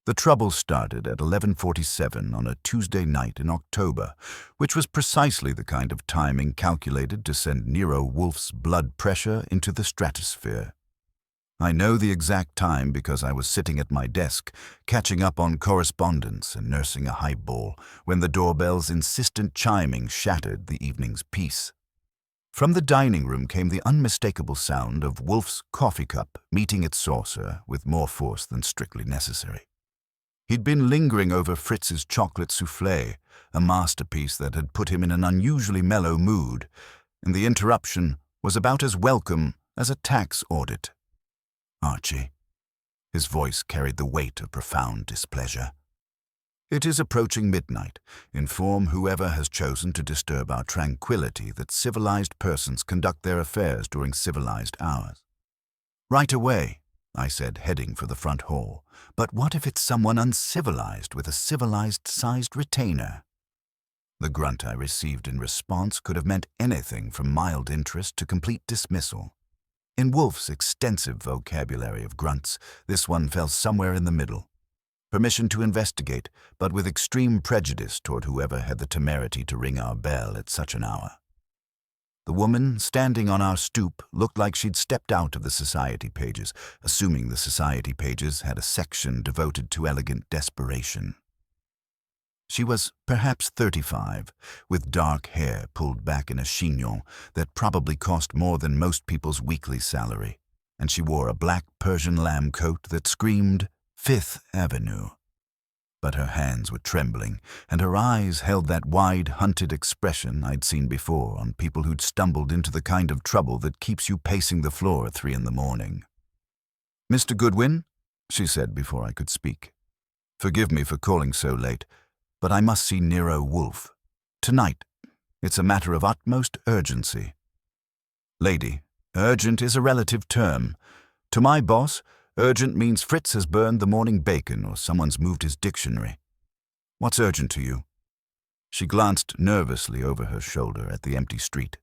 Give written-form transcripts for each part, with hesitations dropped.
The trouble started at 11:47 on a Tuesday night in October, which was precisely the kind of timing calculated to send Nero Wolfe's blood pressure into the stratosphere. I know the exact time because I was sitting at my desk, catching up on correspondence and nursing a highball, when the doorbell's insistent chiming shattered the evening's peace. From the dining room came the unmistakable sound of Wolfe's coffee cup meeting its saucer with more force than strictly necessary. He'd been lingering over Fritz's chocolate soufflé, a masterpiece that had put him in an unusually mellow mood, and the interruption was about as welcome as a tax audit. "Archie." His voice carried the weight of profound displeasure. "It is approaching midnight. Inform whoever has chosen to disturb our tranquility that civilized persons conduct their affairs during civilized hours." "Right away," I said, heading for the front hall. "But what if it's someone uncivilized with a civilized-sized retainer?" The grunt I received in response could have meant anything from mild interest to complete dismissal. In Wolfe's extensive vocabulary of grunts, this one fell somewhere in the middle. Permission to investigate, but with extreme prejudice toward whoever had the temerity to ring our bell at such an hour. The woman standing on our stoop looked like she'd stepped out of the society pages, assuming the society pages had a section devoted to elegant desperation. She was perhaps 35, with dark hair pulled back in a chignon that probably cost more than most people's weekly salary, and she wore a black Persian lamb coat that screamed Fifth Avenue. But her hands were trembling, and her eyes held that wide, hunted expression I'd seen before on people who'd stumbled into the kind of trouble that keeps you pacing the floor at 3 a.m. "Mr. Goodwin," she said before I could speak. "Forgive me for calling so late, but I must see Nero Wolfe. Tonight. It's a matter of utmost urgency." "Lady, urgent is a relative term. To my boss, urgent means Fritz has burned the morning bacon or someone's moved his dictionary. What's urgent to you?" She glanced nervously over her shoulder at the empty street,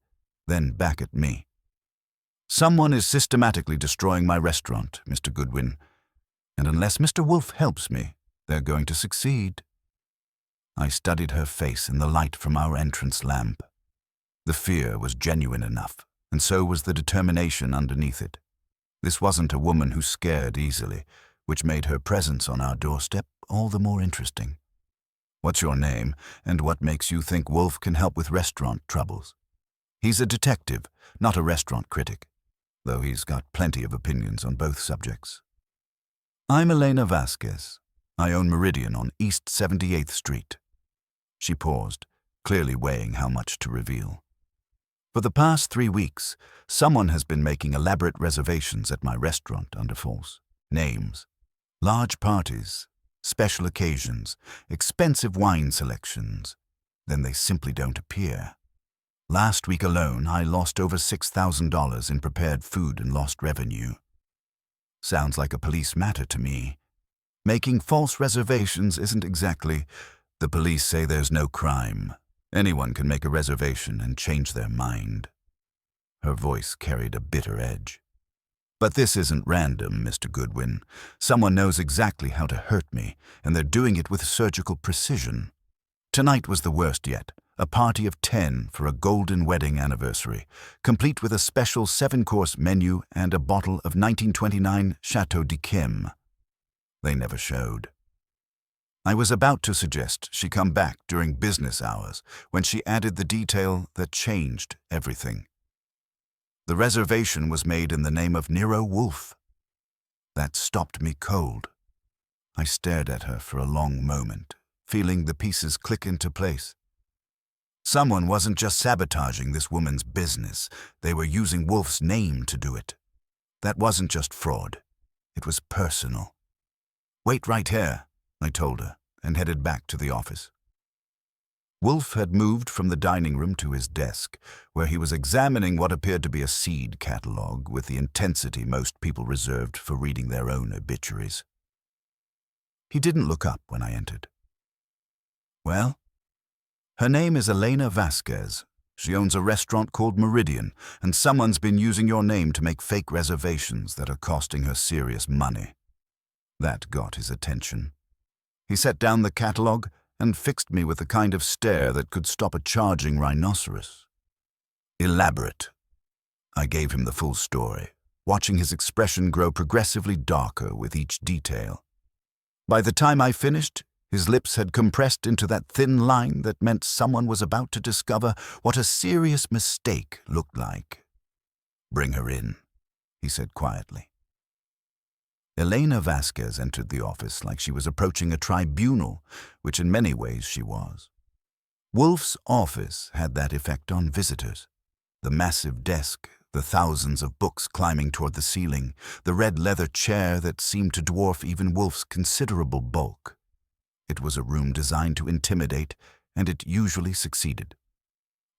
then back at me. "Someone is systematically destroying my restaurant, Mr. Goodwin, and unless Mr. Wolfe helps me, they're going to succeed." I studied her face in the light from our entrance lamp. The fear was genuine enough, and so was the determination underneath it. This wasn't a woman who scared easily, which made her presence on our doorstep all the more interesting. "What's your name, and what makes you think Wolfe can help with restaurant troubles?" He's a detective, not a restaurant critic, though he's got plenty of opinions on both subjects. "I'm Elena Vasquez. I own Meridian on East 78th Street. She paused, clearly weighing how much to reveal. "For the past 3 weeks, someone has been making elaborate reservations at my restaurant under false names. Large parties, special occasions, expensive wine selections. Then they simply don't appear. Last week alone, I lost over $6,000 in prepared food and lost revenue. Sounds like a police matter to me. Making false reservations isn't exactly... The police say there's no crime. Anyone can make a reservation and change their mind." Her voice carried a bitter edge. "But this isn't random, Mr. Goodwin. Someone knows exactly how to hurt me, and they're doing it with surgical precision. Tonight was the worst yet. A party of 10 for a golden wedding anniversary, complete with a special 7-course menu and a bottle of 1929 Chateau d'Yquem. They never showed. I was about to suggest she come back during business hours when she added the detail that changed everything. The reservation was made in the name of Nero Wolfe. That stopped me cold. I stared at her for a long moment, feeling the pieces click into place. Someone wasn't just sabotaging this woman's business, they were using Wolfe's name to do it. That wasn't just fraud. It was personal. "Wait right here," I told her, and headed back to the office. Wolfe had moved from the dining room to his desk, where he was examining what appeared to be a seed catalog with the intensity most people reserved for reading their own obituaries. He didn't look up when I entered. "Well?" "Her name is Elena Vasquez. She owns a restaurant called Meridian, and someone's been using your name to make fake reservations that are costing her serious money." That got his attention. He set down the catalogue and fixed me with the kind of stare that could stop a charging rhinoceros. Elaborate. I gave him the full story, watching his expression grow progressively darker with each detail. By the time I finished, his lips had compressed into that thin line that meant someone was about to discover what a serious mistake looked like. "Bring her in," he said quietly. Elena Vasquez entered the office like she was approaching a tribunal, which in many ways she was. Wolfe's office had that effect on visitors. The massive desk, the thousands of books climbing toward the ceiling, the red leather chair that seemed to dwarf even Wolfe's considerable bulk. It was a room designed to intimidate, and it usually succeeded.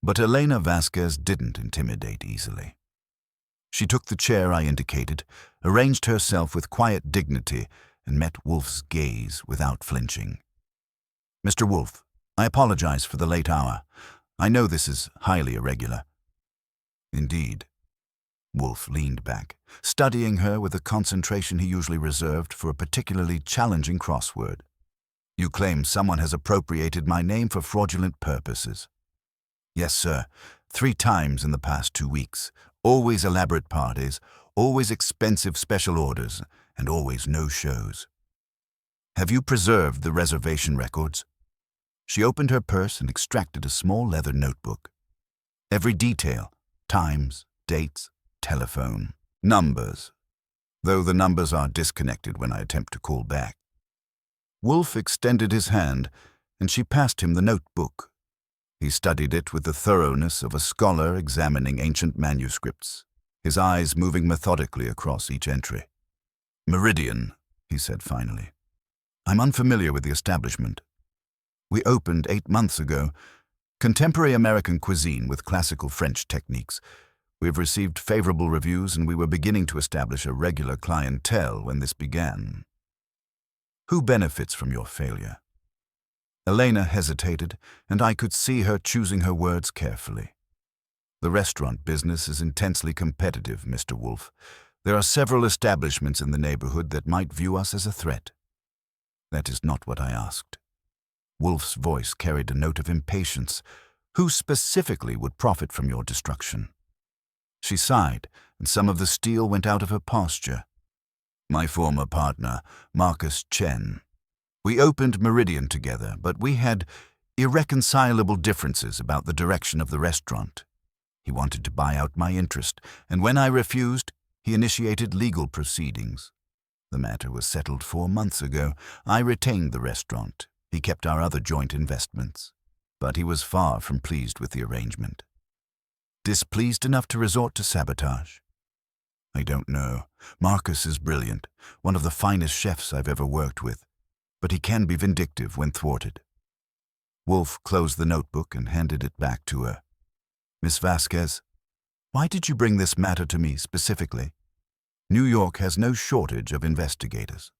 But Elena Vasquez didn't intimidate easily. She took the chair I indicated, arranged herself with quiet dignity, and met Wolfe's gaze without flinching. "Mr. Wolfe, I apologize for the late hour. I know this is highly irregular." "Indeed." Wolfe leaned back, studying her with the concentration he usually reserved for a particularly challenging crossword. "You claim someone has appropriated my name for fraudulent purposes." "Yes, sir. 3 times in the past 2 weeks. Always elaborate parties, always expensive special orders, and always no-shows." "Have you preserved the reservation records?" She opened her purse and extracted a small leather notebook. "Every detail, times, dates, telephone, numbers, though the numbers are disconnected when I attempt to call back." Wolfe extended his hand, and she passed him the notebook. He studied it with the thoroughness of a scholar examining ancient manuscripts, his eyes moving methodically across each entry. "Meridian," he said finally. "I'm unfamiliar with the establishment. We opened 8 months ago. Contemporary American cuisine with classical French techniques. We've received favorable reviews, and we were beginning to establish a regular clientele when this began." "Who benefits from your failure?" Elena hesitated, and I could see her choosing her words carefully. "The restaurant business is intensely competitive, Mr. Wolfe. There are several establishments in the neighborhood that might view us as a threat." "That is not what I asked." Wolfe's voice carried a note of impatience. "Who specifically would profit from your destruction?" She sighed, and some of the steel went out of her posture. "My former partner, Marcus Chen. We opened Meridian together, but we had irreconcilable differences about the direction of the restaurant. He wanted to buy out my interest, and when I refused, he initiated legal proceedings. The matter was settled 4 months ago. I retained the restaurant. He kept our other joint investments, but he was far from pleased with the arrangement." "Displeased enough to resort to sabotage?" "I don't know. Marcus is brilliant, one of the finest chefs I've ever worked with, but he can be vindictive when thwarted." Wolfe closed the notebook and handed it back to her. "Miss Vasquez, why did you bring this matter to me specifically? New York has no shortage of investigators."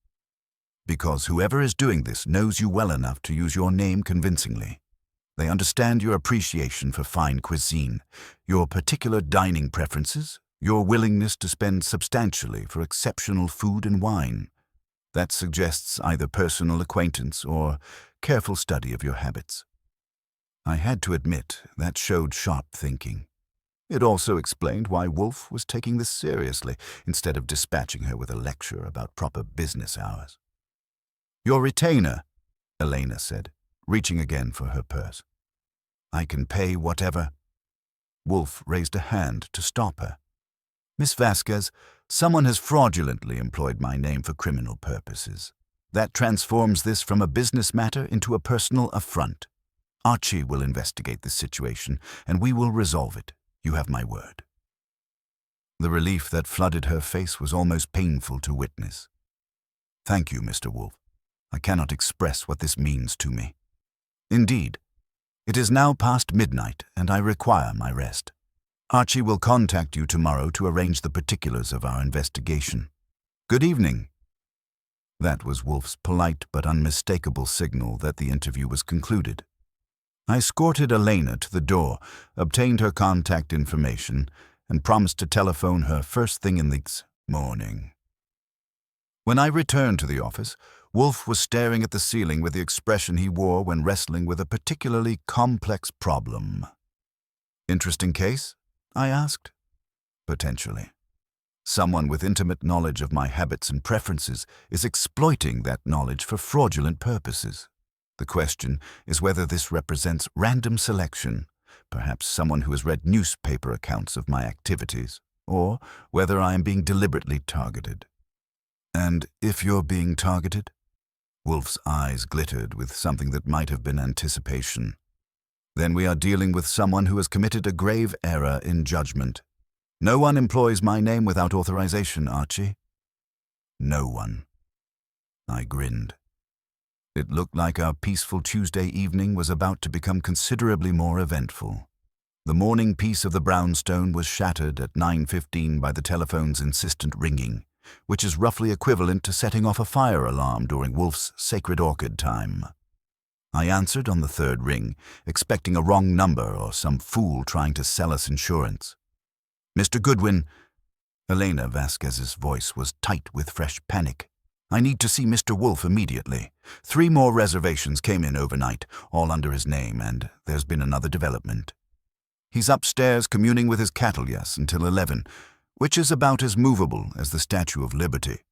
"Because whoever is doing this knows you well enough to use your name convincingly. They understand your appreciation for fine cuisine, your particular dining preferences, your willingness to spend substantially for exceptional food and wine. That suggests either personal acquaintance or careful study of your habits." I had to admit that showed sharp thinking. It also explained why Wolfe was taking this seriously instead of dispatching her with a lecture about proper business hours. "Your retainer," Elena said, reaching again for her purse. "I can pay whatever." Wolfe raised a hand to stop her. "Miss Vasquez, someone has fraudulently employed my name for criminal purposes. That transforms this from a business matter into a personal affront. Archie will investigate this situation, and we will resolve it. You have my word." The relief that flooded her face was almost painful to witness. "Thank you, Mr. Wolfe. I cannot express what this means to me. Indeed, it is now past midnight, and I require my rest. Archie will contact you tomorrow to arrange the particulars of our investigation. Good evening." That was Wolfe's polite but unmistakable signal that the interview was concluded. I escorted Elena to the door, obtained her contact information, and promised to telephone her first thing in the morning. When I returned to the office, Wolfe was staring at the ceiling with the expression he wore when wrestling with a particularly complex problem. "Interesting case?" I asked. "Potentially. Someone with intimate knowledge of my habits and preferences is exploiting that knowledge for fraudulent purposes. The question is whether this represents random selection, perhaps someone who has read newspaper accounts of my activities, or whether I am being deliberately targeted." "And if you're being targeted?" Wolfe's eyes glittered with something that might have been anticipation. "Then we are dealing with someone who has committed a grave error in judgment. No one employs my name without authorization, Archie." "No one." I grinned. It looked like our peaceful Tuesday evening was about to become considerably more eventful. The morning peace of the brownstone was shattered at 9:15 by the telephone's insistent ringing, which is roughly equivalent to setting off a fire alarm during Wolfe's sacred orchid time. I answered on the third ring, expecting a wrong number or some fool trying to sell us insurance. "Mr. Goodwin." Elena Vasquez's voice was tight with fresh panic. "I need to see Mr. Wolfe immediately. 3 more reservations came in overnight, all under his name, and there's been another development. He's upstairs communing with his cattle, yes, until 11, which is about as movable as the Statue of Liberty."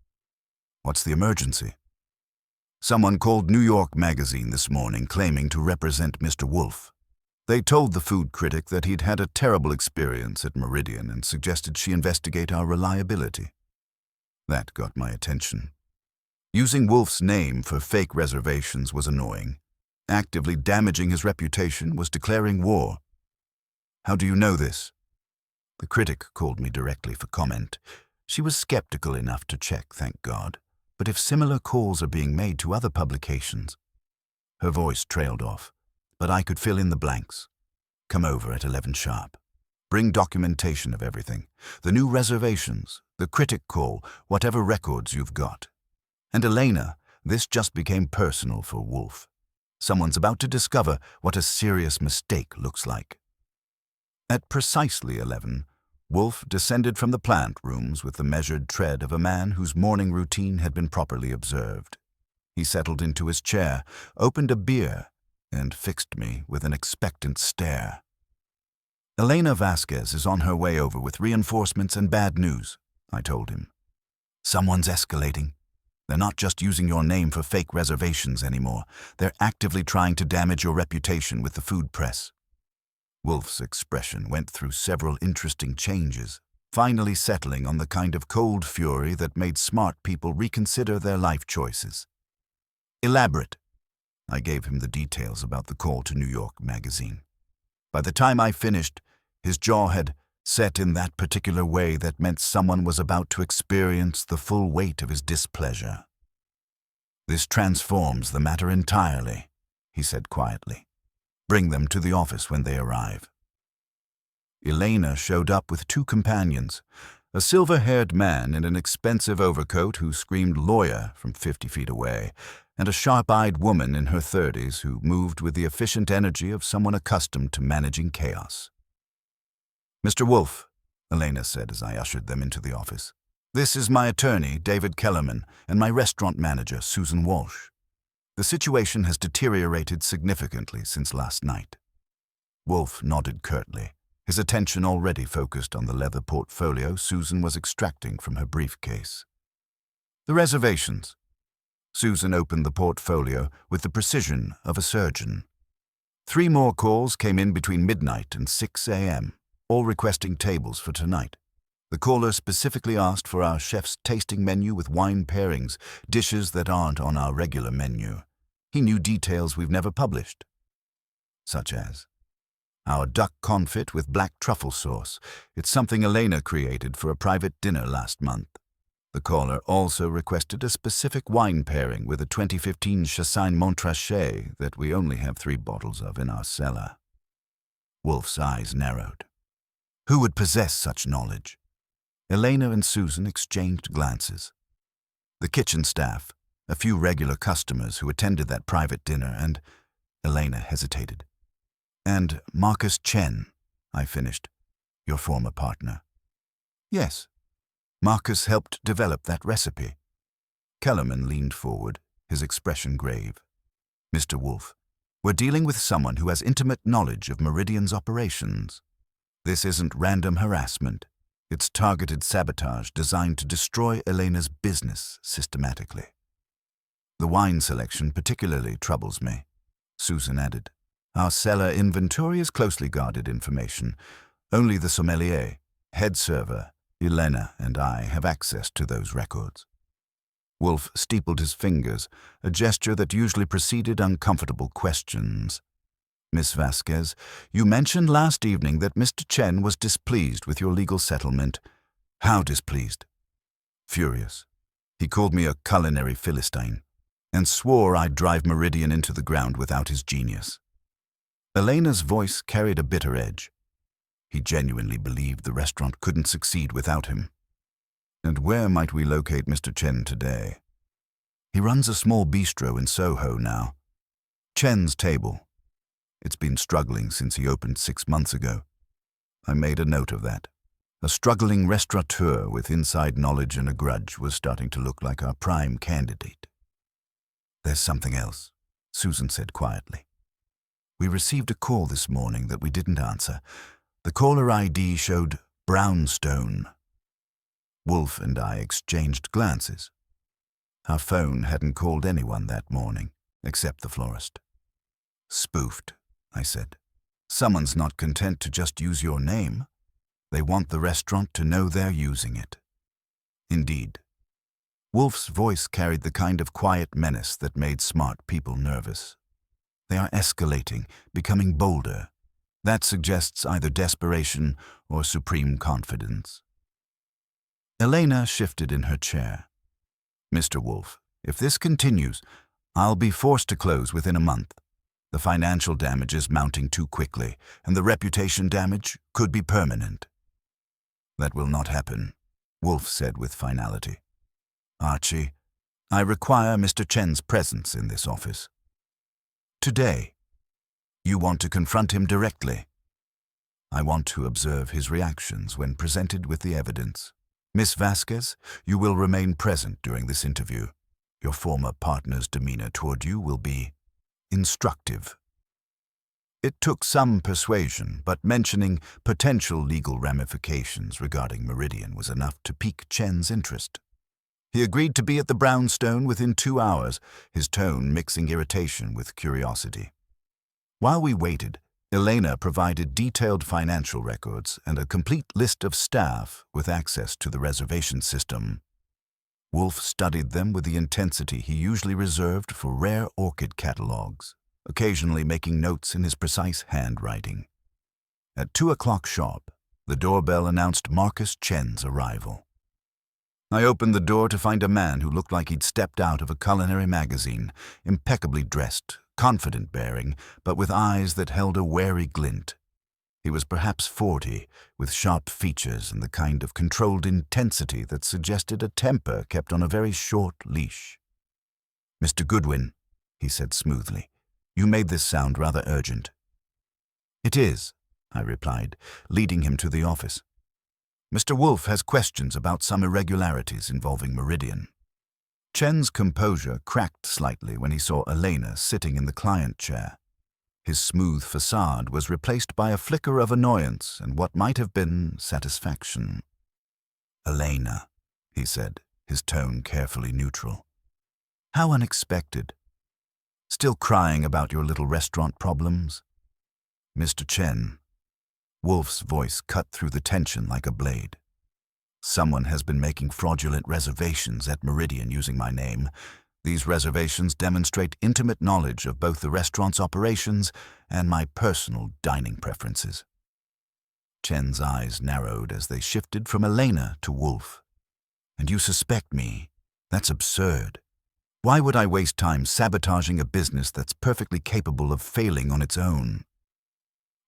"What's the emergency?" "Someone called New York Magazine this morning claiming to represent Mr. Wolfe. They told the food critic that he'd had a terrible experience at Meridian and suggested she investigate our reliability." That got my attention. Using Wolfe's name for fake reservations was annoying. Actively damaging his reputation was declaring war. "How do you know this?" The critic called me directly for comment. She was skeptical enough to check, thank God. But if similar calls are being made to other publications... Her voice trailed off, but I could fill in the blanks. "Come over at 11 sharp. Bring documentation of everything. The new reservations, the critic call, whatever records you've got." And Elena, this just became personal for Wolfe. Someone's about to discover what a serious mistake looks like. At precisely 11, Wolfe descended from the plant rooms with the measured tread of a man whose morning routine had been properly observed. He settled into his chair, opened a beer, and fixed me with an expectant stare. "Elena Vasquez is on her way over with reinforcements and bad news," I told him. "Someone's escalating. They're not just using your name for fake reservations anymore. They're actively trying to damage your reputation with the food press." Wolfe's expression went through several interesting changes, finally settling on the kind of cold fury that made smart people reconsider their life choices. "Elaborate." I gave him the details about the call to New York Magazine. By the time I finished, his jaw had set in that particular way that meant someone was about to experience the full weight of his displeasure. "This transforms the matter entirely," he said quietly. "Bring them to the office when they arrive." Elena showed up with 2 companions, a silver-haired man in an expensive overcoat who screamed lawyer from 50 feet away, and a sharp-eyed woman in her 30s who moved with the efficient energy of someone accustomed to managing chaos. "Mr. Wolfe," Elena said as I ushered them into the office, "this is my attorney, David Kellerman, and my restaurant manager, Susan Walsh. The situation has deteriorated significantly since last night." Wolfe nodded curtly, his attention already focused on the leather portfolio Susan was extracting from her briefcase. "The reservations." Susan opened the portfolio with the precision of a surgeon. 3 more calls came in between midnight and 6 a.m., all requesting tables for tonight. The caller specifically asked for our chef's tasting menu with wine pairings, dishes that aren't on our regular menu. He knew details we've never published. Such as our duck confit with black truffle sauce. It's something Elena created for a private dinner last month. The caller also requested a specific wine pairing with a 2015 Chassagne Montrachet that we only have 3 bottles of in our cellar. Wolfe's eyes narrowed. Who would possess such knowledge? Elena and Susan exchanged glances. The kitchen staff, a few regular customers who attended that private dinner, and Elena hesitated. "And Marcus Chen," I finished, "your former partner." "Yes. Marcus helped develop that recipe." Kellerman leaned forward, his expression grave. "Mr. Wolfe, we're dealing with someone who has intimate knowledge of Meridian's operations. This isn't random harassment. It's targeted sabotage designed to destroy Elena's business systematically." "The wine selection particularly troubles me," Susan added. "Our cellar inventory is closely guarded information. Only the sommelier, head server, Elena, and I have access to those records." Wolfe steepled his fingers, a gesture that usually preceded uncomfortable questions. "Miss Vasquez, you mentioned last evening that Mr. Chen was displeased with your legal settlement. How displeased?" "Furious. He called me a culinary Philistine and swore I'd drive Meridian into the ground without his genius." Elena's voice carried a bitter edge. He genuinely believed the restaurant couldn't succeed without him. "And where might we locate Mr. Chen today?" "He runs a small bistro in Soho now. Chen's Table. It's been struggling since he opened 6 months ago." I made a note of that. A struggling restaurateur with inside knowledge and a grudge was starting to look like our prime candidate. "There's something else," Susan said quietly. "We received a call this morning that we didn't answer. The caller ID showed Brownstone." Wolfe and I exchanged glances. Our phone hadn't called anyone that morning, except the florist. "Spoofed," I said. "Someone's not content to just use your name. They want the restaurant to know they're using it." "Indeed." Wolfe's voice carried the kind of quiet menace that made smart people nervous. "They are escalating, becoming bolder. That suggests either desperation or supreme confidence." Elena shifted in her chair. "Mr. Wolfe, if this continues, I'll be forced to close within a month. The financial damage is mounting too quickly, and the reputation damage could be permanent." "That will not happen," Wolfe said with finality. "Archie, I require Mr. Chen's presence in this office. Today. You want to confront him directly." "I want to observe his reactions when presented with the evidence. Miss Vasquez, you will remain present during this interview. Your former partner's demeanor toward you will be instructive." It took some persuasion, but mentioning potential legal ramifications regarding Meridian was enough to pique Chen's interest. He agreed to be at the Brownstone within 2 hours, his tone mixing irritation with curiosity. While we waited, Elena provided detailed financial records and a complete list of staff with access to the reservation system. Wolfe studied them with the intensity he usually reserved for rare orchid catalogs, occasionally making notes in his precise handwriting. At 2 o'clock sharp, the doorbell announced Marcus Chen's arrival. I opened the door to find a man who looked like he'd stepped out of a culinary magazine, impeccably dressed, confident bearing, but with eyes that held a wary glint. He was perhaps 40, with sharp features and the kind of controlled intensity that suggested a temper kept on a very short leash. "Mr. Goodwin," he said smoothly, "you made this sound rather urgent." "It is," I replied, leading him to the office. "Mr. Wolfe has questions about some irregularities involving Meridian." Chen's composure cracked slightly when he saw Elena sitting in the client chair. His smooth facade was replaced by a flicker of annoyance and what might have been satisfaction. "Elena," he said, his tone carefully neutral. "How unexpected. Still crying about your little restaurant problems?" "Mr. Chen." Wolfe's voice cut through the tension like a blade. "Someone has been making fraudulent reservations at Meridian using my name. These reservations demonstrate intimate knowledge of both the restaurant's operations and my personal dining preferences." Chen's eyes narrowed as they shifted from Elena to Wolfe. "And you suspect me? That's absurd. Why would I waste time sabotaging a business that's perfectly capable of failing on its own?"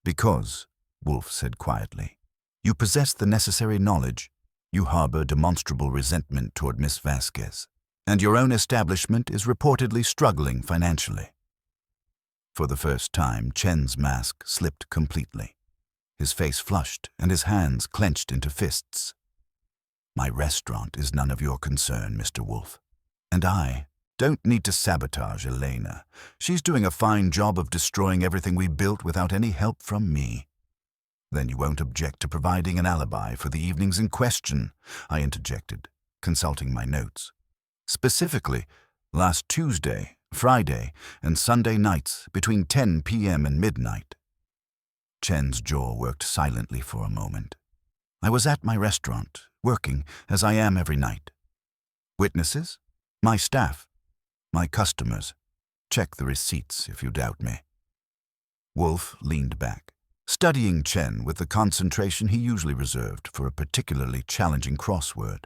"Because," Wolfe said quietly, "you possess the necessary knowledge. You harbor demonstrable resentment toward Miss Vasquez, and your own establishment is reportedly struggling financially." For the first time, Chen's mask slipped completely. His face flushed and his hands clenched into fists. "My restaurant is none of your concern, Mr. Wolfe, and I Don't need to sabotage Elena. She's doing a fine job of destroying everything we built without any help from me. Then you won't object to providing an alibi for the evenings in question, I interjected, consulting my notes. Specifically, last Tuesday, Friday, and Sunday nights between 10 p.m. and midnight. Chen's jaw worked silently for a moment. I was at my restaurant, working, as I am every night. Witnesses? My staff. My customers. Check the receipts if you doubt me. Wolfe leaned back, studying Chen with the concentration he usually reserved for a particularly challenging crossword.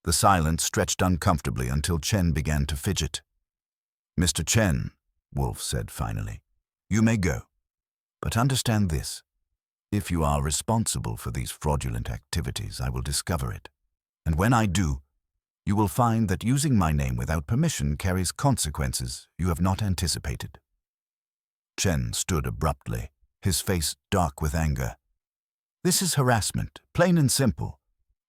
The silence stretched uncomfortably until Chen began to fidget. "Mr. Chen," Wolfe said finally, "you may go. But understand this. If you are responsible for these fraudulent activities, I will discover it. And when I do, you will find that using my name without permission carries consequences you have not anticipated." Chen stood abruptly, his face dark with anger. "This is harassment, plain and simple.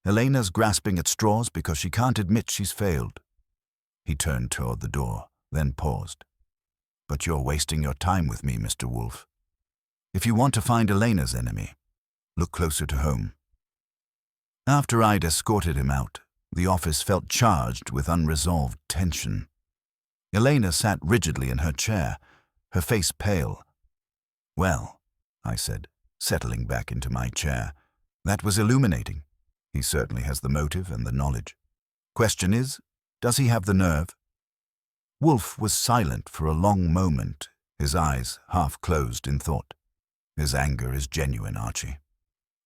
Elena's grasping at straws because she can't admit she's failed." He turned toward the door, then paused. "But you're wasting your time with me, Mr. Wolfe. If you want to find Elena's enemy, look closer to home." After I'd escorted him out, the office felt charged with unresolved tension. Elena sat rigidly in her chair, her face pale. "Well," I said, settling back into my chair, "that was illuminating. He certainly has the motive and the knowledge. Question is, does he have the nerve?" Wolfe was silent for a long moment, his eyes half closed in thought. "His anger is genuine, Archie.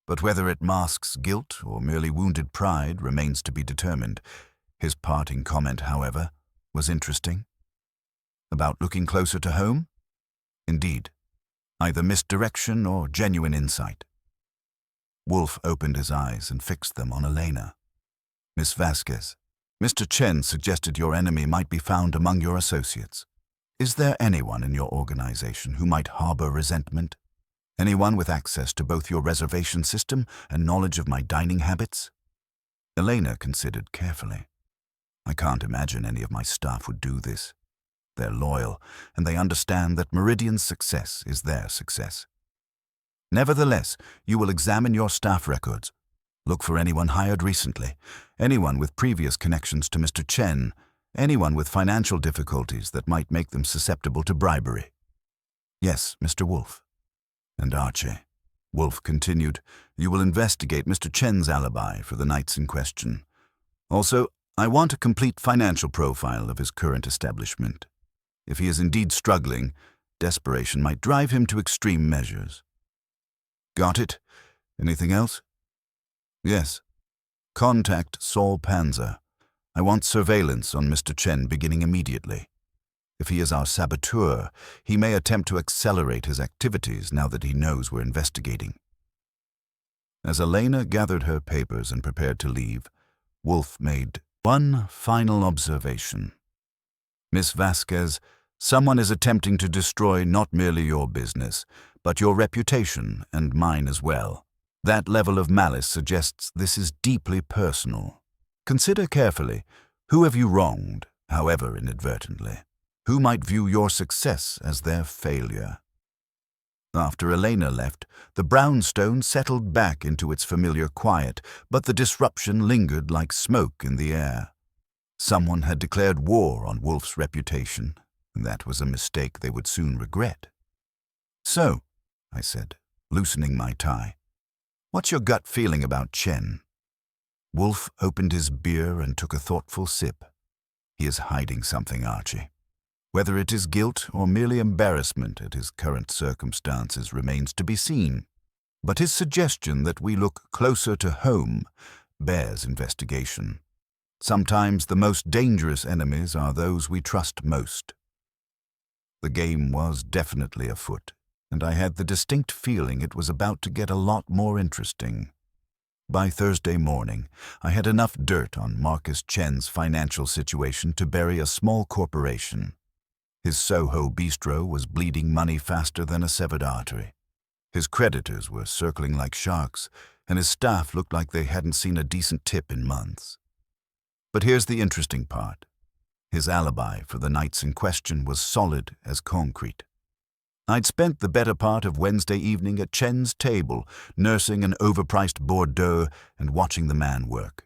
But whether it masks guilt or merely wounded pride remains to be determined. His parting comment, however, was interesting. About looking closer to home? Indeed, either misdirection or genuine insight." Wolfe opened his eyes and fixed them on Elena. "Miss Vasquez, Mr. Chen suggested your enemy might be found among your associates. Is there anyone in your organization who might harbor resentment? Anyone with access to both your reservation system and knowledge of my dining habits?" Elena considered carefully. "I can't imagine any of my staff would do this. They're loyal, and they understand that Meridian's success is their success. Nevertheless, you will examine your staff records. Look for anyone hired recently, anyone with previous connections to Mr. Chen, anyone with financial difficulties that might make them susceptible to bribery." "Yes, Mr. Wolfe." "And Archie," Wolfe continued, "you will investigate Mr. Chen's alibi for the nights in question. Also, I want a complete financial profile of his current establishment. If he is indeed struggling, desperation might drive him to extreme measures." "Got it. Anything else?" "Yes. Contact Saul Panzer. I want surveillance on Mr. Chen beginning immediately. If he is our saboteur, he may attempt to accelerate his activities now that he knows we're investigating." As Elena gathered her papers and prepared to leave, Wolfe made one final observation. "Miss Vasquez, someone is attempting to destroy not merely your business, but your reputation and mine as well. That level of malice suggests this is deeply personal. Consider carefully, who have you wronged, however inadvertently? Who might view your success as their failure?" After Elena left, the brownstone settled back into its familiar quiet, but the disruption lingered like smoke in the air. Someone had declared war on Wolfe's reputation, and that was a mistake they would soon regret. "So," I said, loosening my tie, "what's your gut feeling about Chen?" Wolfe opened his beer and took a thoughtful sip. "He is hiding something, Archie. Whether it is guilt or merely embarrassment at his current circumstances remains to be seen. But his suggestion that we look closer to home bears investigation. Sometimes the most dangerous enemies are those we trust most." The game was definitely afoot, and I had the distinct feeling it was about to get a lot more interesting. By Thursday morning, I had enough dirt on Marcus Chen's financial situation to bury a small corporation. His Soho bistro was bleeding money faster than a severed artery. His creditors were circling like sharks, and his staff looked like they hadn't seen a decent tip in months. But here's the interesting part. His alibi for the nights in question was solid as concrete. I'd spent the better part of Wednesday evening at Chen's table, nursing an overpriced Bordeaux and watching the man work.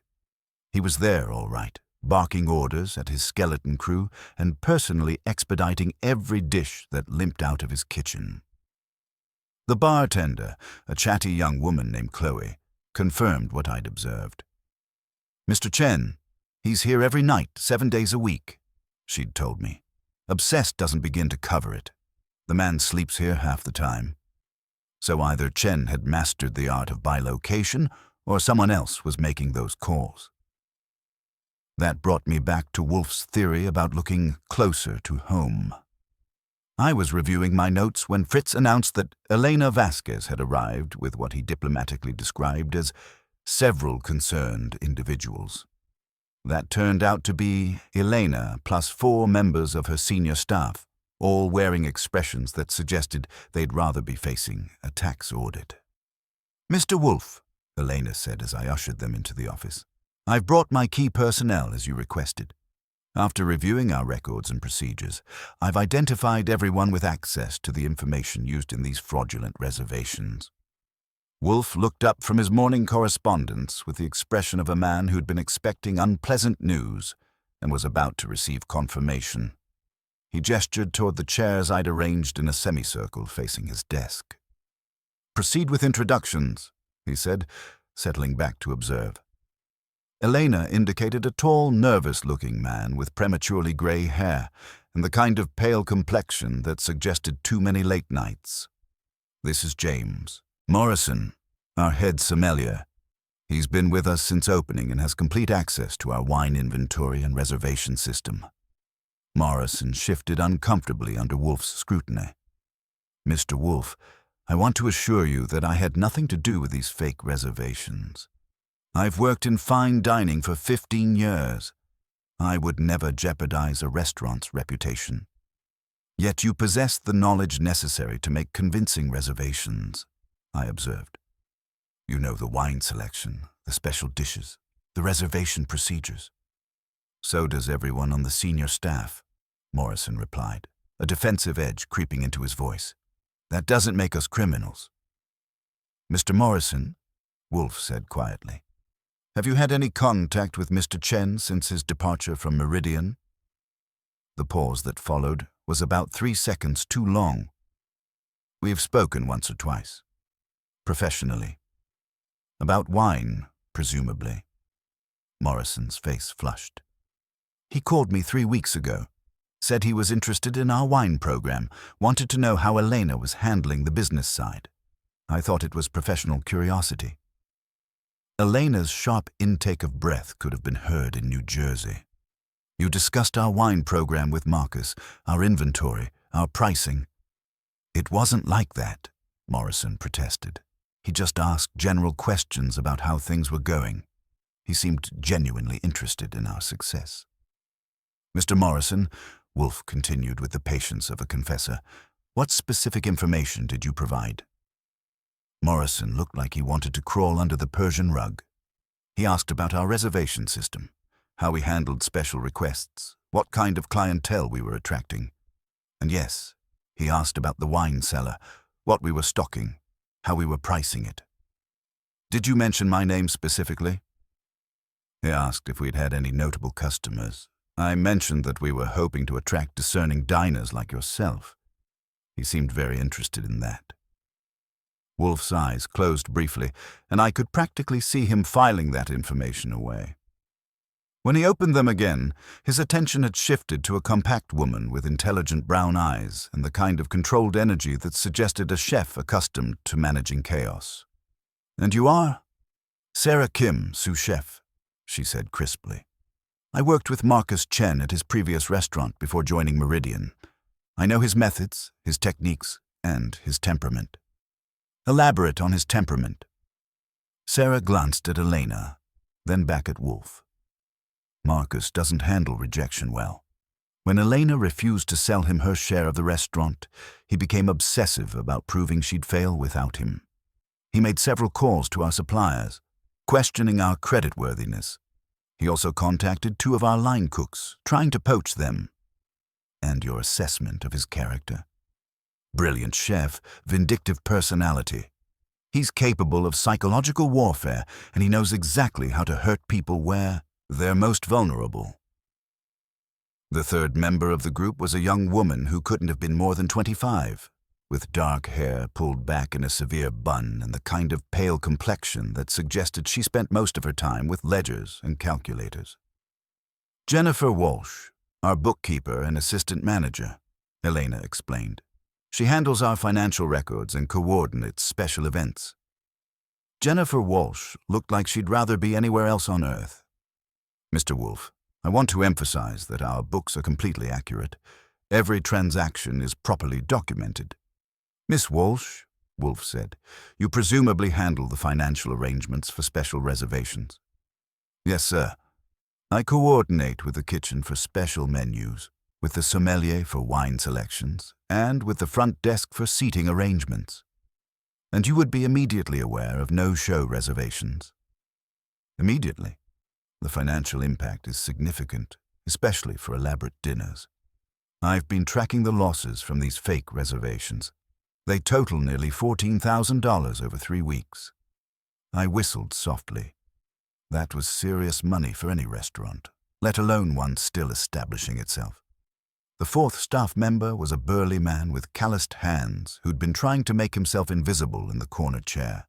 He was there, all right, barking orders at his skeleton crew and personally expediting every dish that limped out of his kitchen. The bartender, a chatty young woman named Chloe, confirmed what I'd observed. "Mr. Chen, he's here every night, 7 days a week," she'd told me. "Obsessed doesn't begin to cover it. The man sleeps here half the time." So either Chen had mastered the art of bilocation, or someone else was making those calls. That brought me back to Wolfe's theory about looking closer to home. I was reviewing my notes when Fritz announced that Elena Vasquez had arrived with what he diplomatically described as several concerned individuals. That turned out to be Elena plus 4 members of her senior staff, all wearing expressions that suggested they'd rather be facing a tax audit. "Mr. Wolfe," Elena said as I ushered them into the office, "I've brought my key personnel as you requested. After reviewing our records and procedures, I've identified everyone with access to the information used in these fraudulent reservations." Wolfe looked up from his morning correspondence with the expression of a man who'd been expecting unpleasant news and was about to receive confirmation. He gestured toward the chairs I'd arranged in a semicircle facing his desk. "Proceed with introductions," he said, settling back to observe. Elena indicated a tall, nervous-looking man with prematurely gray hair and the kind of pale complexion that suggested too many late nights. "This is James Morrison, our head sommelier. He's been with us since opening and has complete access to our wine inventory and reservation system." Morrison shifted uncomfortably under Wolfe's scrutiny. "Mr. Wolfe, I want to assure you that I had nothing to do with these fake reservations. I've worked in fine dining for 15 years. I would never jeopardize a restaurant's reputation. Yet you possess the knowledge necessary to make convincing reservations," I observed. "You know the wine selection, the special dishes, the reservation procedures." "So does everyone on the senior staff," Morrison replied, a defensive edge creeping into his voice. "That doesn't make us criminals." "Mr. Morrison," Wolfe said quietly, "have you had any contact with Mr. Chen since his departure from Meridian?" The pause that followed was about 3 seconds too long. "We've spoken once or twice. Professionally. About wine, presumably." Morrison's face flushed. "He called me 3 weeks ago. Said he was interested in our wine program, wanted to know how Elena was handling the business side. I thought it was professional curiosity." Elena's sharp intake of breath could have been heard in New Jersey. "You discussed our wine program with Marcus, our inventory, our pricing." "It wasn't like that," Morrison protested. "He just asked general questions about how things were going. He seemed genuinely interested in our success." "Mr. Morrison," Wolfe continued with the patience of a confessor, "what specific information did you provide?" Morrison looked like he wanted to crawl under the Persian rug. He asked about our reservation system, how we handled special requests, what kind of clientele we were attracting. And yes, he asked about the wine cellar, what we were stocking, how we were pricing it. "Did you mention my name specifically?" He asked if we'd had any notable customers. I mentioned that we were hoping to attract discerning diners like yourself. He seemed very interested in that. Wolfe's eyes closed briefly, and I could practically see him filing that information away. When he opened them again, his attention had shifted to a compact woman with intelligent brown eyes and the kind of controlled energy that suggested a chef accustomed to managing chaos. "And you are?" "Sarah Kim, sous chef," she said crisply. "I worked with Marcus Chen at his previous restaurant before joining Meridian. I know his methods, his techniques, and his temperament." "Elaborate on his temperament." Sarah glanced at Elena, then back at Wolfe. "Marcus doesn't handle rejection well. When Elena refused to sell him her share of the restaurant, he became obsessive about proving she'd fail without him. He made several calls to our suppliers, questioning our creditworthiness. He also contacted 2 of our line cooks, trying to poach them. And your assessment of his character? Brilliant chef, vindictive personality. He's capable of psychological warfare, and he knows exactly how to hurt people where they're most vulnerable. The third member of the group was a young woman who couldn't have been more than 25, with dark hair pulled back in a severe bun and the kind of pale complexion that suggested she spent most of her time with ledgers and calculators. Jennifer Walsh, our bookkeeper and assistant manager, Elena explained. She handles our financial records and coordinates special events. Jennifer Walsh looked like she'd rather be anywhere else on Earth. Mr. Wolfe, I want to emphasize that our books are completely accurate. Every transaction is properly documented. Miss Walsh, Wolfe said, you presumably handle the financial arrangements for special reservations. Yes, sir. I coordinate with the kitchen for special menus, with the sommelier for wine selections, and with the front desk for seating arrangements. And you would be immediately aware of no-show reservations. Immediately. The financial impact is significant, especially for elaborate dinners. I've been tracking the losses from these fake reservations. They total nearly $14,000 over 3 weeks. I whistled softly. That was serious money for any restaurant, let alone one still establishing itself. The 4th staff member was a burly man with calloused hands who'd been trying to make himself invisible in the corner chair.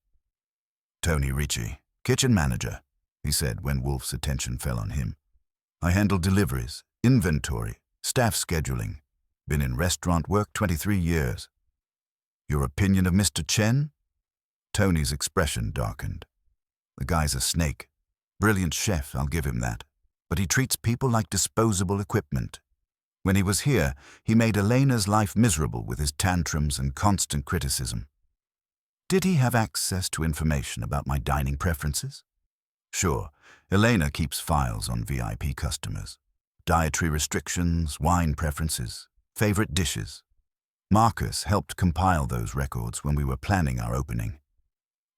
Tony Ricci, kitchen manager, he said when Wolfe's attention fell on him. I handle deliveries, inventory, staff scheduling. Been in restaurant work 23 years. Your opinion of Mr. Chen? Tony's expression darkened. The guy's a snake. Brilliant chef, I'll give him that. But he treats people like disposable equipment. When he was here, he made Elena's life miserable with his tantrums and constant criticism. Did he have access to information about my dining preferences? Sure, Elena keeps files on VIP customers. Dietary restrictions, wine preferences, favorite dishes. Marcus helped compile those records when we were planning our opening.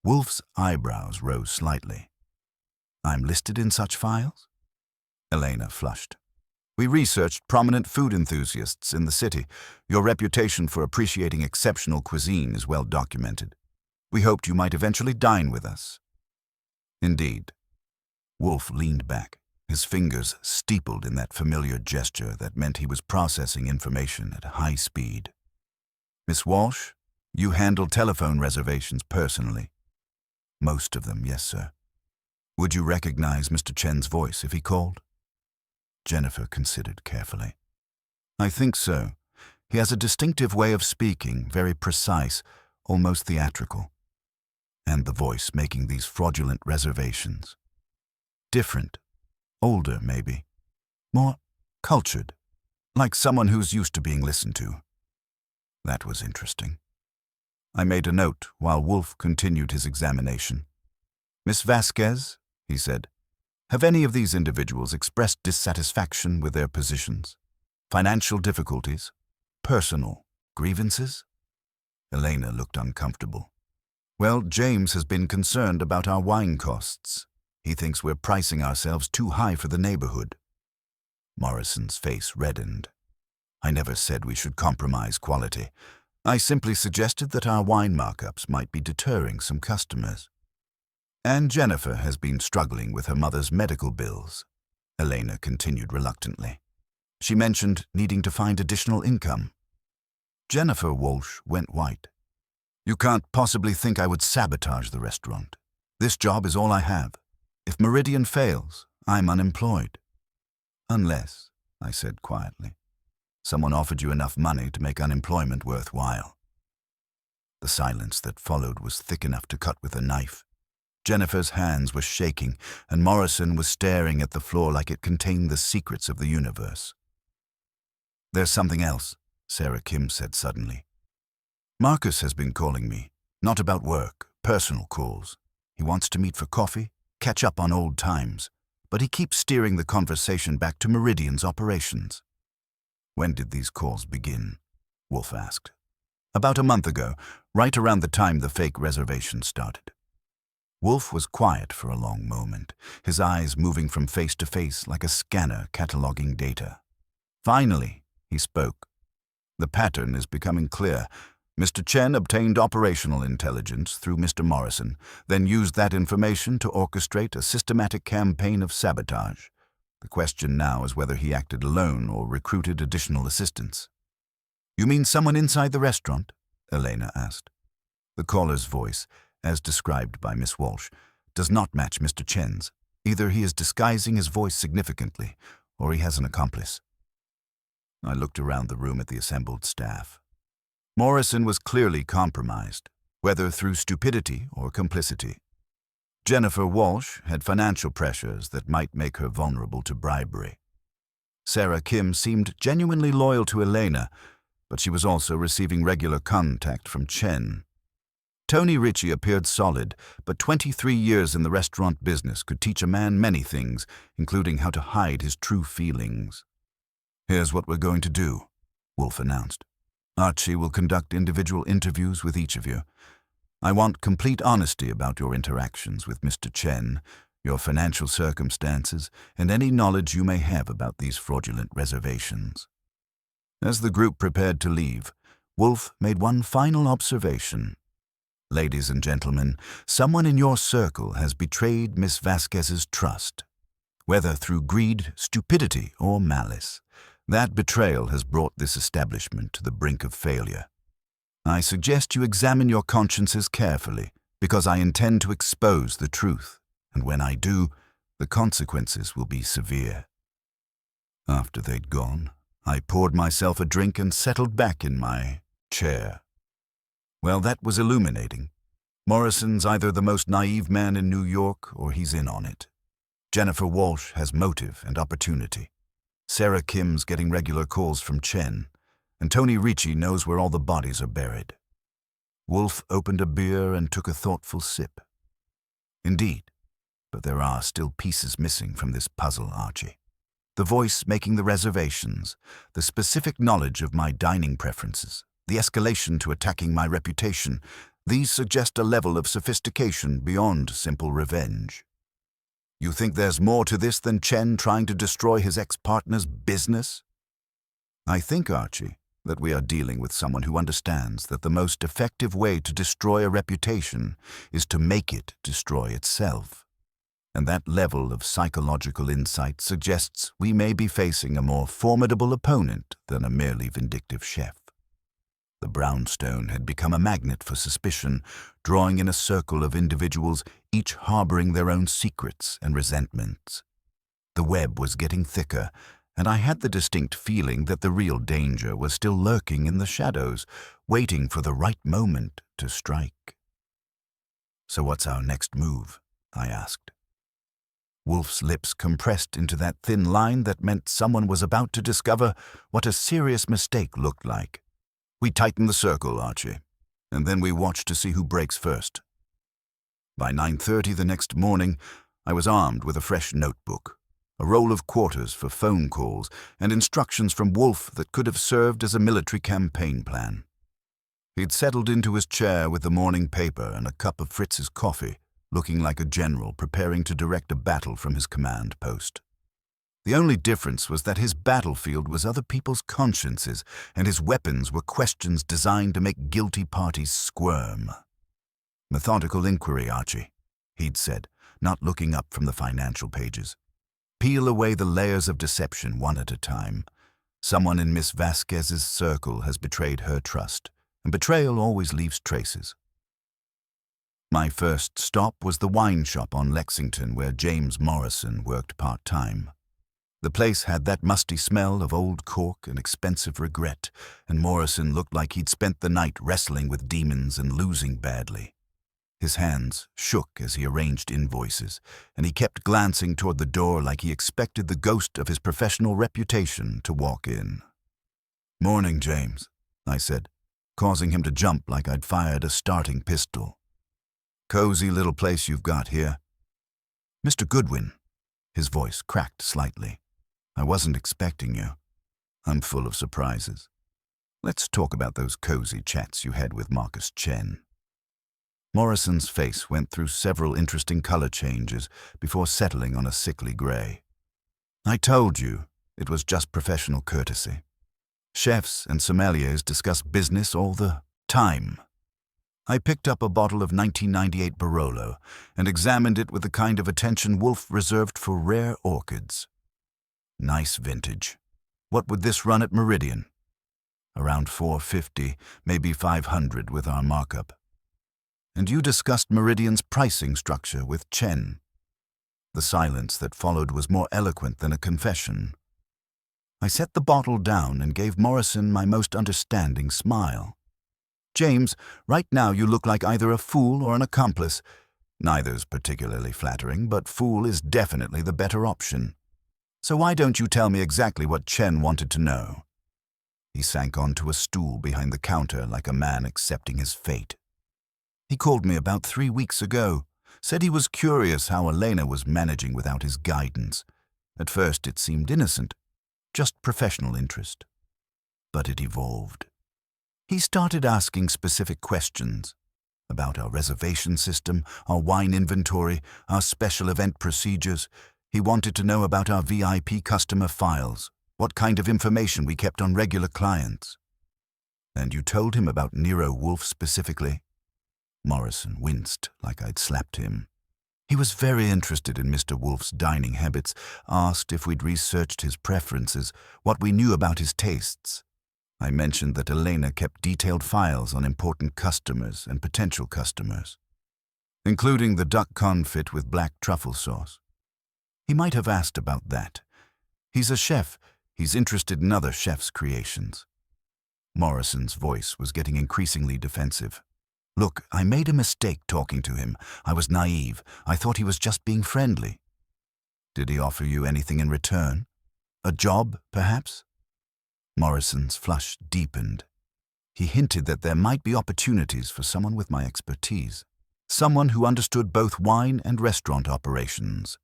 Wolfe's eyebrows rose slightly. I'm listed in such files? Elena flushed. We researched prominent food enthusiasts in the city. Your reputation for appreciating exceptional cuisine is well documented. We hoped you might eventually dine with us. Indeed. Wolfe leaned back, his fingers steepled in that familiar gesture that meant he was processing information at high speed. Miss Walsh, you handle telephone reservations personally. Most of them, yes, sir. Would you recognize Mr. Chen's voice if he called? Jennifer considered carefully. I think so. He has a distinctive way of speaking, very precise, almost theatrical. And the voice making these fraudulent reservations. Different. Older, maybe. More cultured. Like someone who's used to being listened to. That was interesting. I made a note while Wolfe continued his examination. Miss Vasquez, he said, have any of these individuals expressed dissatisfaction with their positions? Financial difficulties? Personal grievances? Elena looked uncomfortable. Well, James has been concerned about our wine costs. He thinks we're pricing ourselves too high for the neighborhood. Morrison's face reddened. I never said we should compromise quality. I simply suggested that our wine markups might be deterring some customers. And Jennifer has been struggling with her mother's medical bills, Elena continued reluctantly. She mentioned needing to find additional income. Jennifer Walsh went white. You can't possibly think I would sabotage the restaurant. This job is all I have. If Meridian fails, I'm unemployed. Unless, I said quietly, someone offered you enough money to make unemployment worthwhile. The silence that followed was thick enough to cut with a knife. Jennifer's hands were shaking, and Morrison was staring at the floor like it contained the secrets of the universe. There's something else, Sarah Kim said suddenly. Marcus has been calling me, not about work, personal calls. He wants to meet for coffee, catch up on old times, but he keeps steering the conversation back to Meridian's operations. When did these calls begin? Wolfe asked. About a month ago, right around the time the fake reservation started. Wolfe was quiet for a long moment, his eyes moving from face to face like a scanner cataloging data. Finally, he spoke. The pattern is becoming clear. Mr. Chen obtained operational intelligence through Mr. Morrison, then used that information to orchestrate a systematic campaign of sabotage. The question now is whether he acted alone or recruited additional assistance. "You mean someone inside the restaurant?" Elena asked. The caller's voice, as described by Miss Walsh, does not match Mr. Chen's. Either he is disguising his voice significantly, or he has an accomplice. I looked around the room at the assembled staff. Morrison was clearly compromised, whether through stupidity or complicity. Jennifer Walsh had financial pressures that might make her vulnerable to bribery. Sarah Kim seemed genuinely loyal to Elena, but she was also receiving regular contact from Chen. Tony Ritchie appeared solid, but 23 years in the restaurant business could teach a man many things, including how to hide his true feelings. "Here's what we're going to do," Wolfe announced. "Archie will conduct individual interviews with each of you. I want complete honesty about your interactions with Mr. Chen, your financial circumstances, and any knowledge you may have about these fraudulent reservations." As the group prepared to leave, Wolfe made one final observation. "Ladies and gentlemen, someone in your circle has betrayed Miss Vasquez's trust. Whether through greed, stupidity, or malice, that betrayal has brought this establishment to the brink of failure. I suggest you examine your consciences carefully, because I intend to expose the truth, and when I do, the consequences will be severe." After they'd gone, I poured myself a drink and settled back in my chair. Well, that was illuminating. Morrison's either the most naive man in New York or he's in on it. Jennifer Walsh has motive and opportunity. Sarah Kim's getting regular calls from Chen, and Tony Ritchie knows where all the bodies are buried. Wolfe opened a beer and took a thoughtful sip. "Indeed, but there are still pieces missing from this puzzle, Archie. The voice making the reservations, the specific knowledge of my dining preferences, the escalation to attacking my reputation, these suggest a level of sophistication beyond simple revenge. You think there's more to this than Chen trying to destroy his ex-partner's business?" "I think, Archie, that we are dealing with someone who understands that the most effective way to destroy a reputation is to make it destroy itself. And that level of psychological insight suggests we may be facing a more formidable opponent than a merely vindictive chef." The brownstone had become a magnet for suspicion, drawing in a circle of individuals, each harboring their own secrets and resentments. The web was getting thicker, and I had the distinct feeling that the real danger was still lurking in the shadows, waiting for the right moment to strike. "So what's our next move?" I asked. Wolfe's lips compressed into that thin line that meant someone was about to discover what a serious mistake looked like. "We tighten the circle, Archie, and then we watch to see who breaks first." By 9:30 the next morning, I was armed with a fresh notebook, a roll of quarters for phone calls, and instructions from Wolfe that could have served as a military campaign plan. He'd settled into his chair with the morning paper and a cup of Fritz's coffee, looking like a general preparing to direct a battle from his command post. The only difference was that his battlefield was other people's consciences, and his weapons were questions designed to make guilty parties squirm. "Methodical inquiry, Archie," he'd said, not looking up from the financial pages. "Peel away the layers of deception one at a time. Someone in Miss Vasquez's circle has betrayed her trust, and betrayal always leaves traces." My first stop was the wine shop on Lexington where James Morrison worked part-time. The place had that musty smell of old cork and expensive regret, and Morrison looked like he'd spent the night wrestling with demons and losing badly. His hands shook as he arranged invoices, and he kept glancing toward the door like he expected the ghost of his professional reputation to walk in. "Morning, James," I said, causing him to jump like I'd fired a starting pistol. "Cozy little place you've got here." "Mr. Goodwin," his voice cracked slightly, "I wasn't expecting you. I'm full of surprises. Let's talk about those cozy chats you had with Marcus Chen." Morrison's face went through several interesting color changes before settling on a sickly gray. I told you, it was just professional courtesy. Chefs and sommeliers discuss business all the time. I picked up a bottle of 1998 Barolo and examined it with the kind of attention Wolfe reserved for rare orchids. Nice vintage. What would this run at Meridian? Around $450, maybe $500 with our markup. And you discussed Meridian's pricing structure with Chen. The silence that followed was more eloquent than a confession. I set the bottle down and gave Morrison my most understanding smile. James, right now you look like either a fool or an accomplice. Neither's particularly flattering, but fool is definitely the better option. So why don't you tell me exactly what Chen wanted to know? He sank onto a stool behind the counter like a man accepting his fate. He called me about 3 weeks ago, said he was curious how Elena was managing without his guidance. At first it seemed innocent, just professional interest. But it evolved. He started asking specific questions about our reservation system, our wine inventory, our special event procedures. He wanted to know about our VIP customer files, what kind of information we kept on regular clients. And you told him about Nero Wolfe specifically? Morrison winced like I'd slapped him. He was very interested in Mr. Wolfe's dining habits, asked if we'd researched his preferences, what we knew about his tastes. I mentioned that Elena kept detailed files on important customers and potential customers, including the duck confit with black truffle sauce. He might have asked about that. He's a chef. He's interested in other chefs' creations. Morrison's voice was getting increasingly defensive. Look, I made a mistake talking to him. I was naive. I thought he was just being friendly. Did he offer you anything in return? A job, perhaps? Morrison's flush deepened. He hinted that there might be opportunities for someone with my expertise, someone who understood both wine and restaurant operations.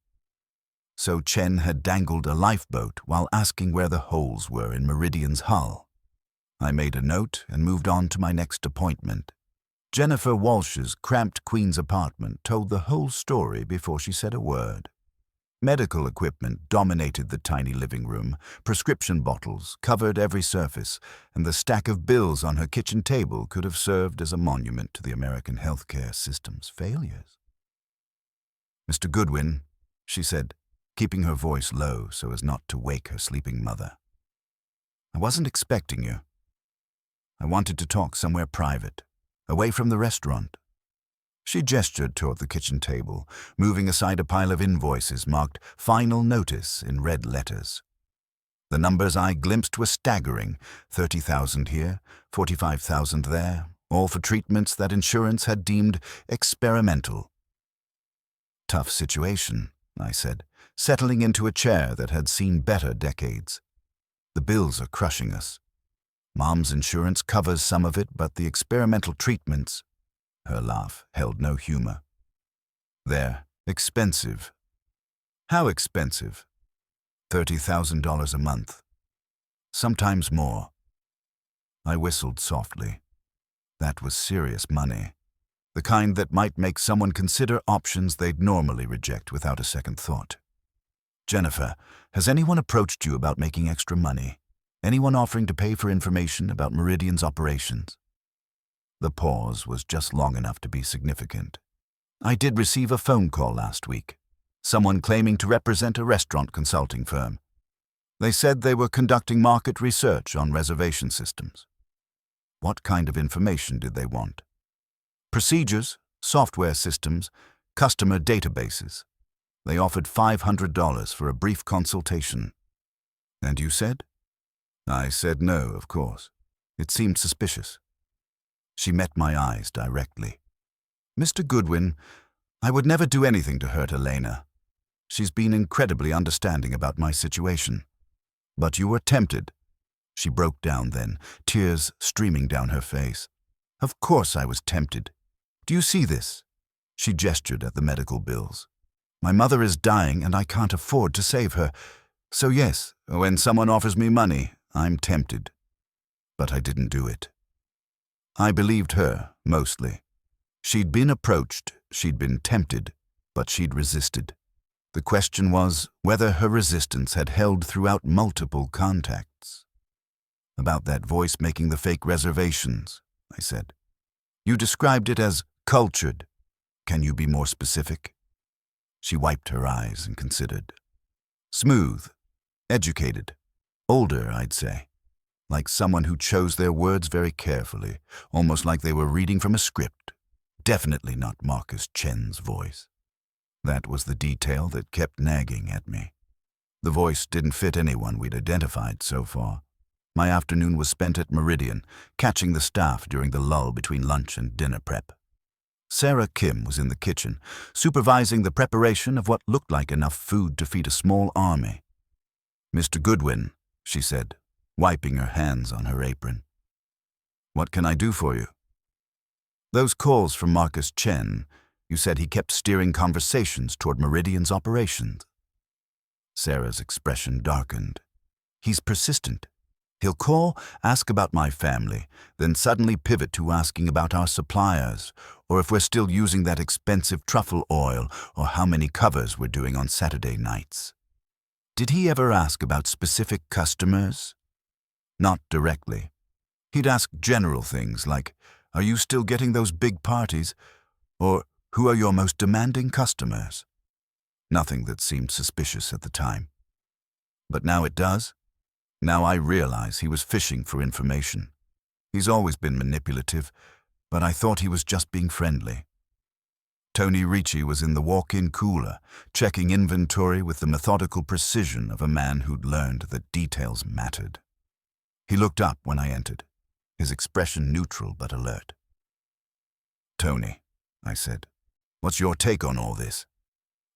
So Chen had dangled a lifeboat while asking where the holes were in Meridian's hull. I made a note and moved on to my next appointment. Jennifer Walsh's cramped Queen's apartment told the whole story before she said a word. Medical equipment dominated the tiny living room, prescription bottles covered every surface, and the stack of bills on her kitchen table could have served as a monument to the American healthcare system's failures. Mr. Goodwin, she said, keeping her voice low so as not to wake her sleeping mother. I wasn't expecting you. I wanted to talk somewhere private, away from the restaurant. She gestured toward the kitchen table, moving aside a pile of invoices marked Final Notice in red letters. The numbers I glimpsed were staggering, 30,000 here, 45,000 there, all for treatments that insurance had deemed experimental. Tough situation, I said, settling into a chair that had seen better decades. The bills are crushing us. Mom's insurance covers some of it, but the experimental treatments, her laugh held no humor. They're expensive. How expensive? $30,000 a month. Sometimes more. I whistled softly. That was serious money. The kind that might make someone consider options they'd normally reject without a second thought. Jennifer, has anyone approached you about making extra money? Anyone offering to pay for information about Meridian's operations? The pause was just long enough to be significant. I did receive a phone call last week. Someone claiming to represent a restaurant consulting firm. They said they were conducting market research on reservation systems. What kind of information did they want? Procedures, software systems, customer databases. They offered $500 for a brief consultation. And you said? I said no, of course. It seemed suspicious. She met my eyes directly. Mr. Goodwin, I would never do anything to hurt Elena. She's been incredibly understanding about my situation. But you were tempted. She broke down then, tears streaming down her face. Of course I was tempted. Do you see this? She gestured at the medical bills. My mother is dying and I can't afford to save her. So yes, when someone offers me money, I'm tempted. But I didn't do it. I believed her, mostly. She'd been approached, she'd been tempted, but she'd resisted. The question was whether her resistance had held throughout multiple contacts. "About that voice making the fake reservations," I said. "You described it as cultured. Can you be more specific?" She wiped her eyes and considered. "Smooth, educated, older, I'd say. Like someone who chose their words very carefully, almost like they were reading from a script. Definitely not Marcus Chen's voice." That was the detail that kept nagging at me. The voice didn't fit anyone we'd identified so far. My afternoon was spent at Meridian, catching the staff during the lull between lunch and dinner prep. Sarah Kim was in the kitchen, supervising the preparation of what looked like enough food to feed a small army. "Mr. Goodwin," she said, wiping her hands on her apron. "What can I do for you?" "Those calls from Marcus Chen, you said he kept steering conversations toward Meridian's operations." Sarah's expression darkened. "He's persistent. He'll call, ask about my family, then suddenly pivot to asking about our suppliers, or if we're still using that expensive truffle oil, or how many covers we're doing on Saturday nights." "Did he ever ask about specific customers?" "Not directly. He'd ask general things like, 'Are you still getting those big parties?' or 'Who are your most demanding customers?' Nothing that seemed suspicious at the time. But now it does. Now I realize he was fishing for information. He's always been manipulative, but I thought he was just being friendly." Tony Ricci was in the walk-in cooler, checking inventory with the methodical precision of a man who'd learned that details mattered. He looked up when I entered, his expression neutral but alert. "Tony," I said, "what's your take on all this?"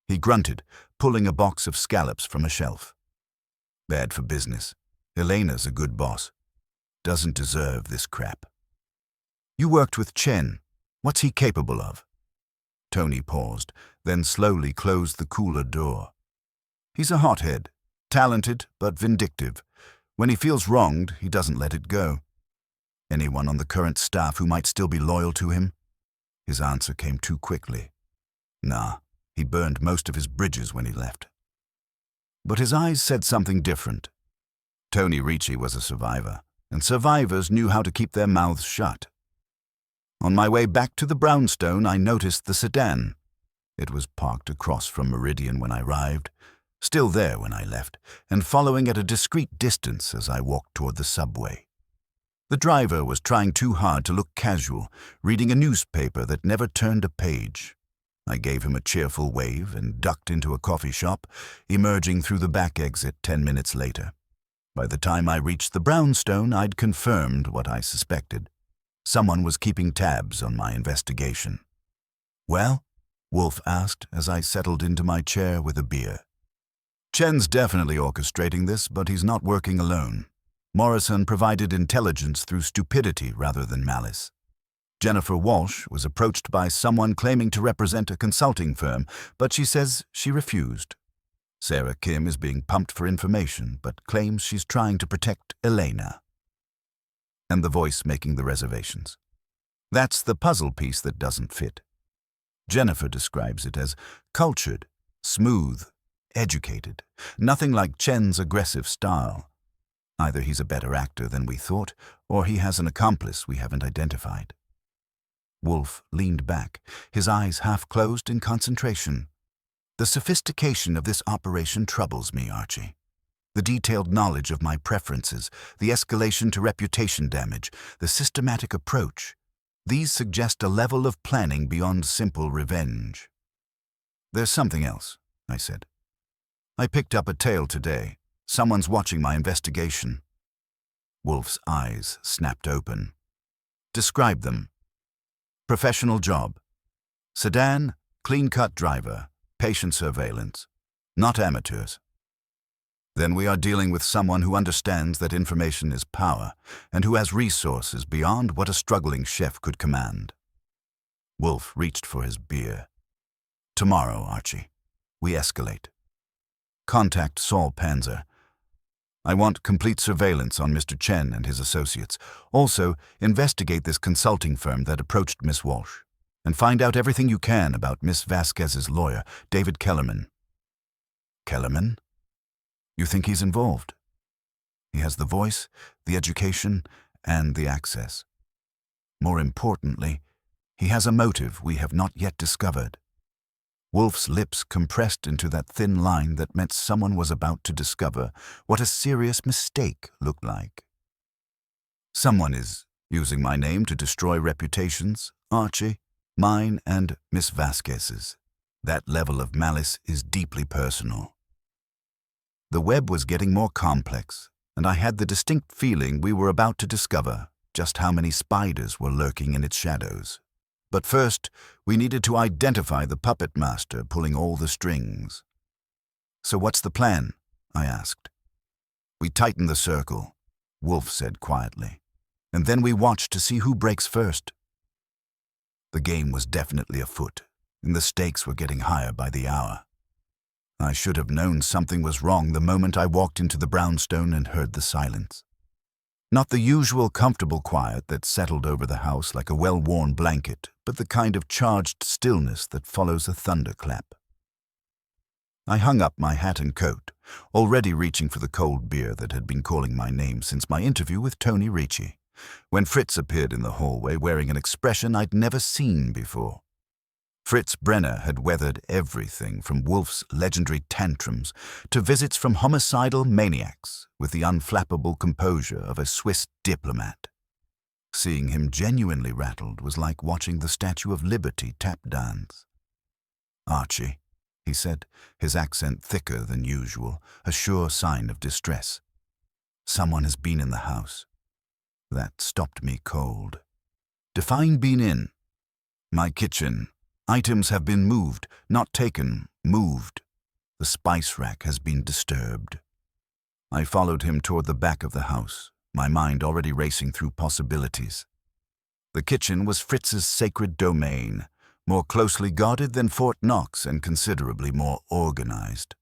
He grunted, pulling a box of scallops from a shelf. "Bad for business. Elena's a good boss. Doesn't deserve this crap." "You worked with Chen. What's he capable of?" Tony paused, then slowly closed the cooler door. "He's a hothead, talented but vindictive. When he feels wronged, he doesn't let it go." "Anyone on the current staff who might still be loyal to him?" His answer came too quickly. "Nah, he burned most of his bridges when he left." But his eyes said something different. Tony Ricci was a survivor, and survivors knew how to keep their mouths shut. On my way back to the brownstone, I noticed the sedan. It was parked across from Meridian when I arrived, still there when I left, and following at a discreet distance as I walked toward the subway. The driver was trying too hard to look casual, reading a newspaper that never turned a page. I gave him a cheerful wave and ducked into a coffee shop, emerging through the back exit 10 minutes later. By the time I reached the brownstone, I'd confirmed what I suspected. Someone was keeping tabs on my investigation. "Well?" Wolfe asked as I settled into my chair with a beer. "Chen's definitely orchestrating this, but he's not working alone. Morrison provided intelligence through stupidity rather than malice. Jennifer Walsh was approached by someone claiming to represent a consulting firm, but she says she refused. Sarah Kim is being pumped for information, but claims she's trying to protect Elena." And the voice making the reservations. That's the puzzle piece that doesn't fit. Jennifer describes it as cultured, smooth, educated, nothing like Chen's aggressive style. Either he's a better actor than we thought, or he has an accomplice we haven't identified. Wolfe leaned back, his eyes half closed in concentration. "The sophistication of this operation troubles me, Archie. The detailed knowledge of my preferences, the escalation to reputation damage, the systematic approach. These suggest a level of planning beyond simple revenge." "There's something else," I said. "I picked up a tale today. Someone's watching my investigation." Wolfe's eyes snapped open. "Describe them." "Professional job. Sedan, clean-cut driver, patient surveillance. Not amateurs." "Then we are dealing with someone who understands that information is power and who has resources beyond what a struggling chef could command." Wolfe reached for his beer. "Tomorrow, Archie. We escalate. Contact Saul Panzer. I want complete surveillance on Mr. Chen and his associates. Also, investigate this consulting firm that approached Miss Walsh. And find out everything you can about Miss Vasquez's lawyer, David Kellerman. Kellerman? You think he's involved? He has the voice, the education, and the access. More importantly, he has a motive we have not yet discovered. Wolfe's lips compressed into that thin line that meant someone was about to discover what a serious mistake looked like. Someone is using my name to destroy reputations, Archie, mine and Miss Vasquez's. That level of malice is deeply personal. The web was getting more complex, and I had the distinct feeling we were about to discover just how many spiders were lurking in its shadows. But first, we needed to identify the puppet master pulling all the strings. So what's the plan? I asked. We tighten the circle, Wolfe said quietly, and then we watch to see who breaks first. The game was definitely afoot, and the stakes were getting higher by the hour. I should have known something was wrong the moment I walked into the brownstone and heard the silence. Not the usual comfortable quiet that settled over the house like a well-worn blanket, but the kind of charged stillness that follows a thunderclap. I hung up my hat and coat, already reaching for the cold beer that had been calling my name since my interview with Tony Ricci, when Fritz appeared in the hallway wearing an expression I'd never seen before. Fritz Brenner had weathered everything from Wolfe's legendary tantrums to visits from homicidal maniacs with the unflappable composure of a Swiss diplomat. Seeing him genuinely rattled was like watching the Statue of Liberty tap dance. "Archie," he said, his accent thicker than usual, a sure sign of distress. "Someone has been in the house." That stopped me cold. "Define been in." "My kitchen. Items have been moved, not taken, moved. The spice rack has been disturbed." I followed him toward the back of the house, my mind already racing through possibilities. The kitchen was Fritz's sacred domain, more closely guarded than Fort Knox and considerably more organized.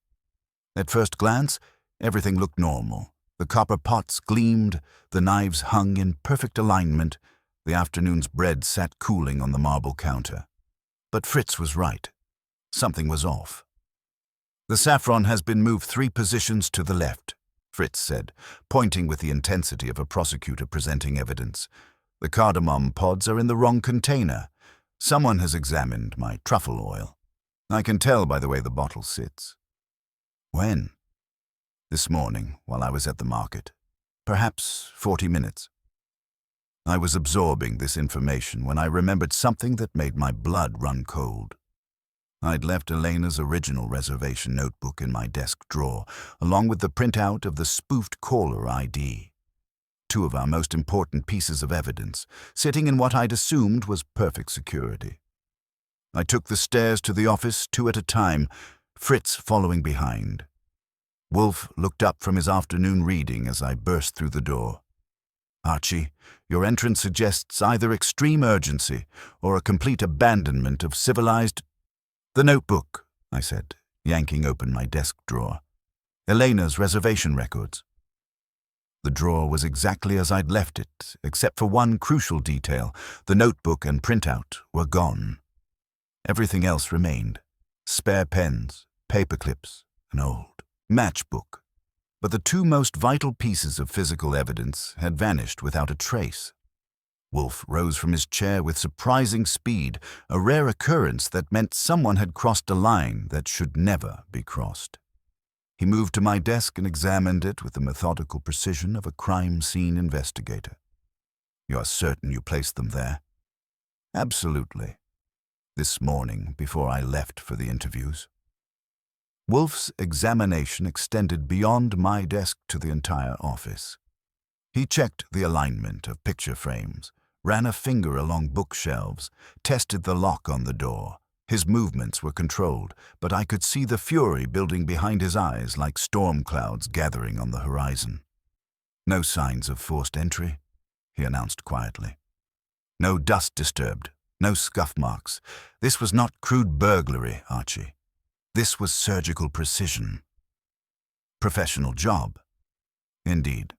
At first glance, everything looked normal. The copper pots gleamed, the knives hung in perfect alignment, the afternoon's bread sat cooling on the marble counter. But Fritz was right. Something was off. "The saffron has been moved 3 positions to the left," Fritz said, pointing with the intensity of a prosecutor presenting evidence. "The cardamom pods are in the wrong container. Someone has examined my truffle oil. I can tell by the way the bottle sits." "When?" "This morning, while I was at the market. Perhaps 40 minutes. I was absorbing this information when I remembered something that made my blood run cold. I'd left Elena's original reservation notebook in my desk drawer, along with the printout of the spoofed caller ID. 2 of our most important pieces of evidence, sitting in what I'd assumed was perfect security. I took the stairs to the office 2 at a time, Fritz following behind. Wolfe looked up from his afternoon reading as I burst through the door. "Archie, your entrance suggests either extreme urgency or a complete abandonment of civilized—" "The notebook," I said, yanking open my desk drawer. "Elena's reservation records." The drawer was exactly as I'd left it, except for one crucial detail. The notebook and printout were gone. Everything else remained. Spare pens, paper clips, an old matchbook. But the 2 most vital pieces of physical evidence had vanished without a trace. Wolfe rose from his chair with surprising speed, a rare occurrence that meant someone had crossed a line that should never be crossed. He moved to my desk and examined it with the methodical precision of a crime scene investigator. "You are certain you placed them there?" "Absolutely. This morning, before I left for the interviews." Wolfe's examination extended beyond my desk to the entire office. He checked the alignment of picture frames, ran a finger along bookshelves, tested the lock on the door. His movements were controlled, but I could see the fury building behind his eyes like storm clouds gathering on the horizon. "No signs of forced entry," he announced quietly. "No dust disturbed, no scuff marks. This was not crude burglary, Archie. This was surgical precision. Professional job." "Indeed.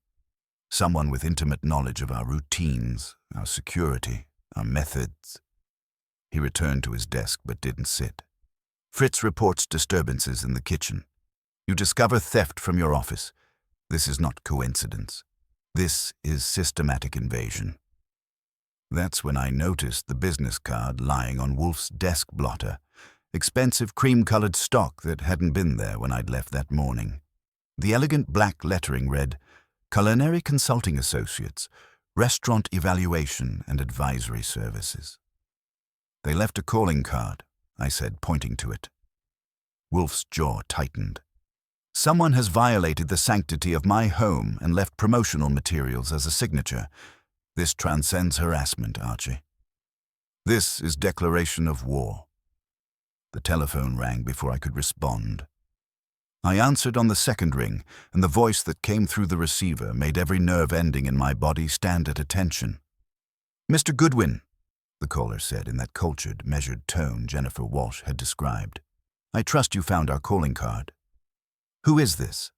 Someone with intimate knowledge of our routines, our security, our methods." He returned to his desk but didn't sit. Fritz reports disturbances in the kitchen. You discover theft from your office. This is not coincidence. This is systematic invasion. That's when I noticed the business card lying on Wolfe's desk blotter, expensive cream-colored stock that hadn't been there when I'd left that morning. The elegant black lettering read, Culinary Consulting Associates, Restaurant Evaluation and Advisory Services. They left a calling card, I said, pointing to it. Wolfe's jaw tightened. Someone has violated the sanctity of my home and left promotional materials as a signature. This transcends harassment, Archie. This is declaration of war. The telephone rang before I could respond. I answered on the second ring, and the voice that came through the receiver made every nerve ending in my body stand at attention. Mr. Goodwin, the caller said in that cultured, measured tone Jennifer Walsh had described. I trust you found our calling card. Who is this?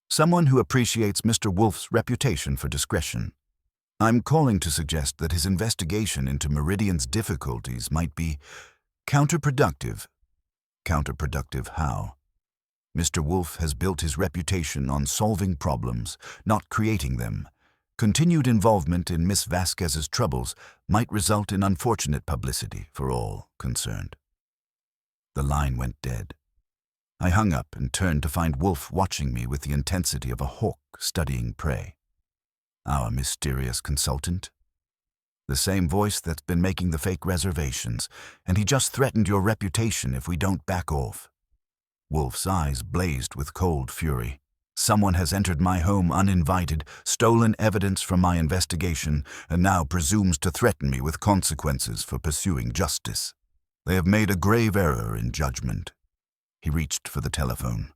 Someone who appreciates Mr. Wolfe's reputation for discretion. I'm calling to suggest that his investigation into Meridian's difficulties might be counterproductive. Counterproductive how? Mr. Wolfe has built his reputation on solving problems, not creating them. Continued involvement in Miss Vasquez's troubles might result in unfortunate publicity for all concerned. The line went dead. I hung up and turned to find Wolfe watching me with the intensity of a hawk studying prey. Our mysterious consultant? The same voice that's been making the fake reservations, and he just threatened your reputation if we don't back off. Wolfe's eyes blazed with cold fury. Someone has entered my home uninvited, stolen evidence from my investigation, and now presumes to threaten me with consequences for pursuing justice. They have made a grave error in judgment. He reached for the telephone.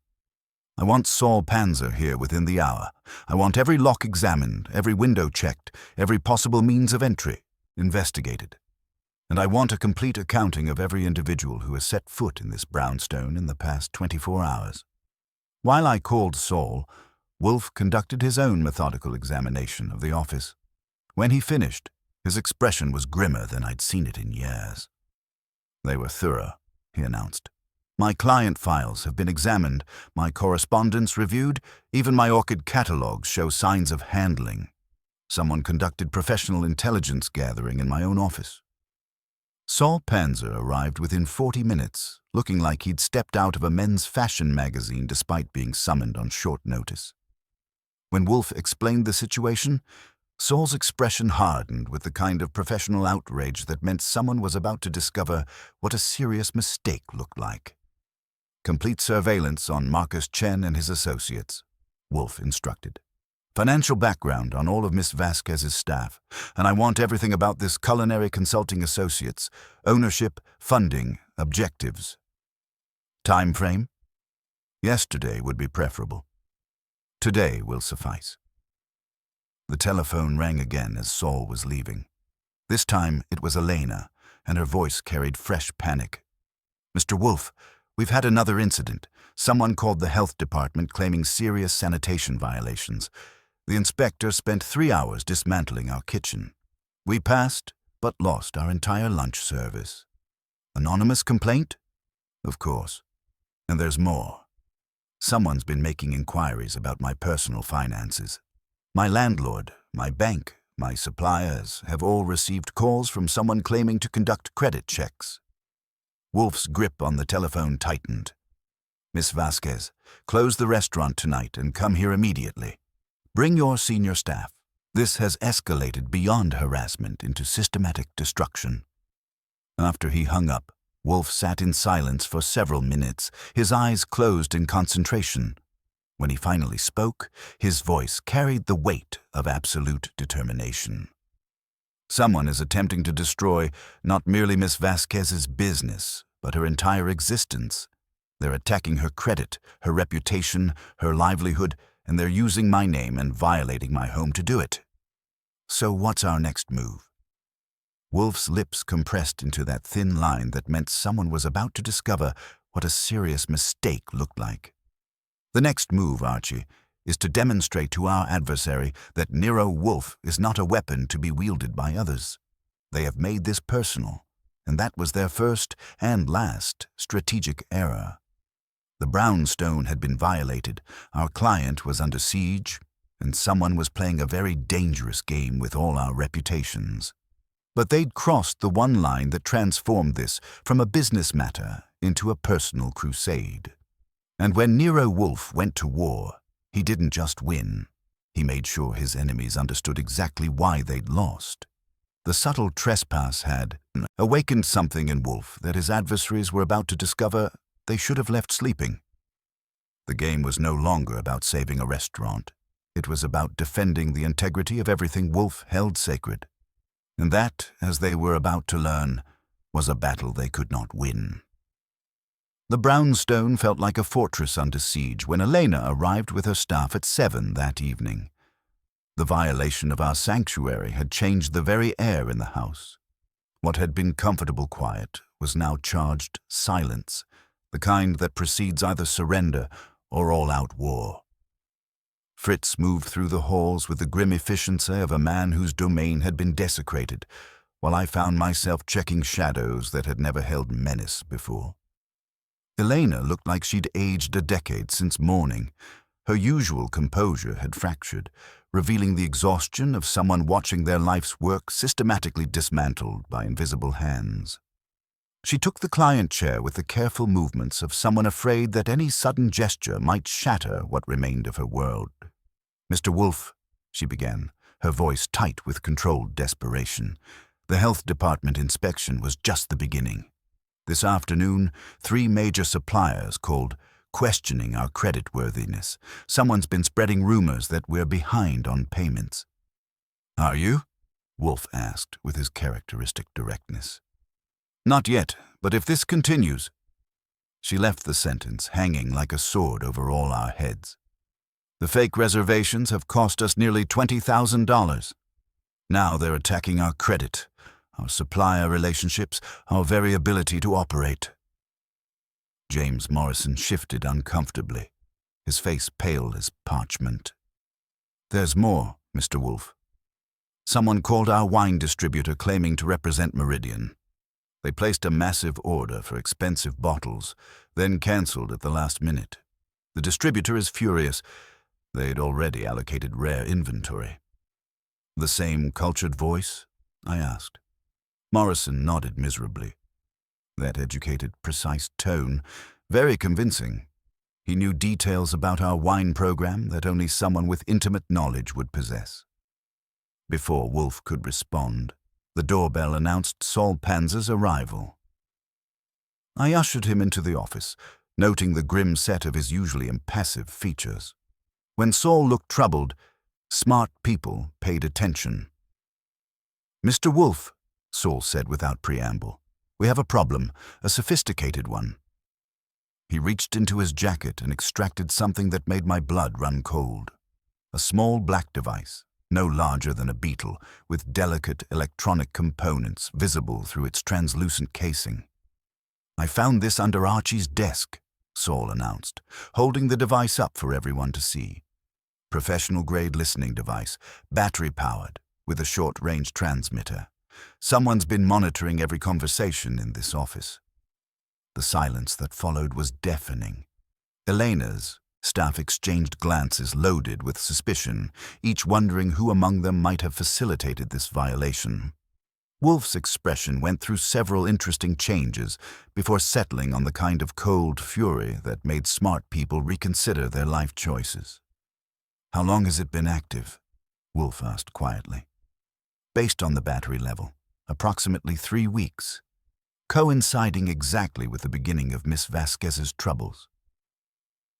I want Saul Panzer here within the hour. I want every lock examined, every window checked, every possible means of entry investigated. And I want a complete accounting of every individual who has set foot in this brownstone in the past 24 hours. While I called Saul, Wolfe conducted his own methodical examination of the office. When he finished, his expression was grimmer than I'd seen it in years. They were thorough, he announced. My client files have been examined, my correspondence reviewed, even my orchid catalogs show signs of handling. Someone conducted professional intelligence gathering in my own office. Saul Panzer arrived within 40 minutes, looking like he'd stepped out of a men's fashion magazine despite being summoned on short notice. When Wolfe explained the situation, Saul's expression hardened with the kind of professional outrage that meant someone was about to discover what a serious mistake looked like. Complete surveillance on Marcus Chen and his associates, Wolfe instructed. Financial background on all of Miss Vasquez's staff, and I want everything about this Culinary Consulting Associates, ownership, funding, objectives. Time frame? Yesterday would be preferable. Today will suffice. The telephone rang again as Saul was leaving. This time it was Elena, and her voice carried fresh panic. Mr. Wolfe, we've had another incident. Someone called the health department claiming serious sanitation violations. The inspector spent 3 hours dismantling our kitchen. We passed, but lost our entire lunch service. Anonymous complaint? Of course. And there's more. Someone's been making inquiries about my personal finances. My landlord, my bank, my suppliers have all received calls from someone claiming to conduct credit checks. Wolfe's grip on the telephone tightened. Miss Vasquez, close the restaurant tonight and come here immediately. Bring your senior staff. This has escalated beyond harassment into systematic destruction. After he hung up, Wolfe sat in silence for several minutes, his eyes closed in concentration. When he finally spoke, his voice carried the weight of absolute determination. Someone is attempting to destroy not merely Miss Vasquez's business, but her entire existence. They're attacking her credit, her reputation, her livelihood, and they're using my name and violating my home to do it. So what's our next move? Wolfe's lips compressed into that thin line that meant someone was about to discover what a serious mistake looked like. The next move, Archie, is to demonstrate to our adversary that Nero Wolfe is not a weapon to be wielded by others. They have made this personal, and that was their first and last strategic error. The brownstone had been violated, our client was under siege, and someone was playing a very dangerous game with all our reputations. But they'd crossed the one line that transformed this from a business matter into a personal crusade. And when Nero Wolfe went to war, he didn't just win. He made sure his enemies understood exactly why they'd lost. The subtle trespass had awakened something in Wolfe that his adversaries were about to discover they should have left sleeping. The game was no longer about saving a restaurant. It was about defending the integrity of everything Wolfe held sacred. And that, as they were about to learn, was a battle they could not win. The brownstone felt like a fortress under siege when Elena arrived with her staff at 7 that evening. The violation of our sanctuary had changed the very air in the house. What had been comfortable quiet was now charged silence, the kind that precedes either surrender or all-out war. Fritz moved through the halls with the grim efficiency of a man whose domain had been desecrated, while I found myself checking shadows that had never held menace before. Elena looked like she'd aged a decade since morning. Her usual composure had fractured, revealing the exhaustion of someone watching their life's work systematically dismantled by invisible hands. She took the client chair with the careful movements of someone afraid that any sudden gesture might shatter what remained of her world. "Mr. Wolfe," she began, her voice tight with controlled desperation. The health department inspection was just the beginning. This afternoon, 3 major suppliers called, questioning our creditworthiness. Someone's been spreading rumors that we're behind on payments. "Are you?" Wolfe asked with his characteristic directness. "Not yet, but if this continues..." She left the sentence hanging like a sword over all our heads. "The fake reservations have cost us nearly $20,000. Now they're attacking our credit, our supplier relationships, our very ability to operate." James Morrison shifted uncomfortably, his face pale as parchment. "There's more, Mr. Wolfe. Someone called our wine distributor claiming to represent Meridian. They placed a massive order for expensive bottles, then cancelled at the last minute. The distributor is furious. They'd already allocated rare inventory." "The same cultured voice?" I asked. Morrison nodded miserably. That educated, precise tone, very convincing. He knew details about our wine program that only someone with intimate knowledge would possess. Before Wolfe could respond, the doorbell announced Saul Panza's arrival. I ushered him into the office, noting the grim set of his usually impassive features. When Saul looked troubled, smart people paid attention. "Mr. Wolfe," Saul said without preamble, "we have a problem, a sophisticated one." He reached into his jacket and extracted something that made my blood run cold. A small black device, no larger than a beetle, with delicate electronic components visible through its translucent casing. "I found this under Archie's desk," Saul announced, holding the device up for everyone to see. Professional-grade listening device, battery-powered, with a short-range transmitter. Someone's been monitoring every conversation in this office. The silence that followed was deafening. Elena's staff exchanged glances loaded with suspicion, each wondering who among them might have facilitated this violation. Wolfe's expression went through several interesting changes before settling on the kind of cold fury that made smart people reconsider their life choices. "How long has it been active?" Wolfe asked quietly. "Based on the battery level, approximately 3 weeks, coinciding exactly with the beginning of Miss Vasquez's troubles."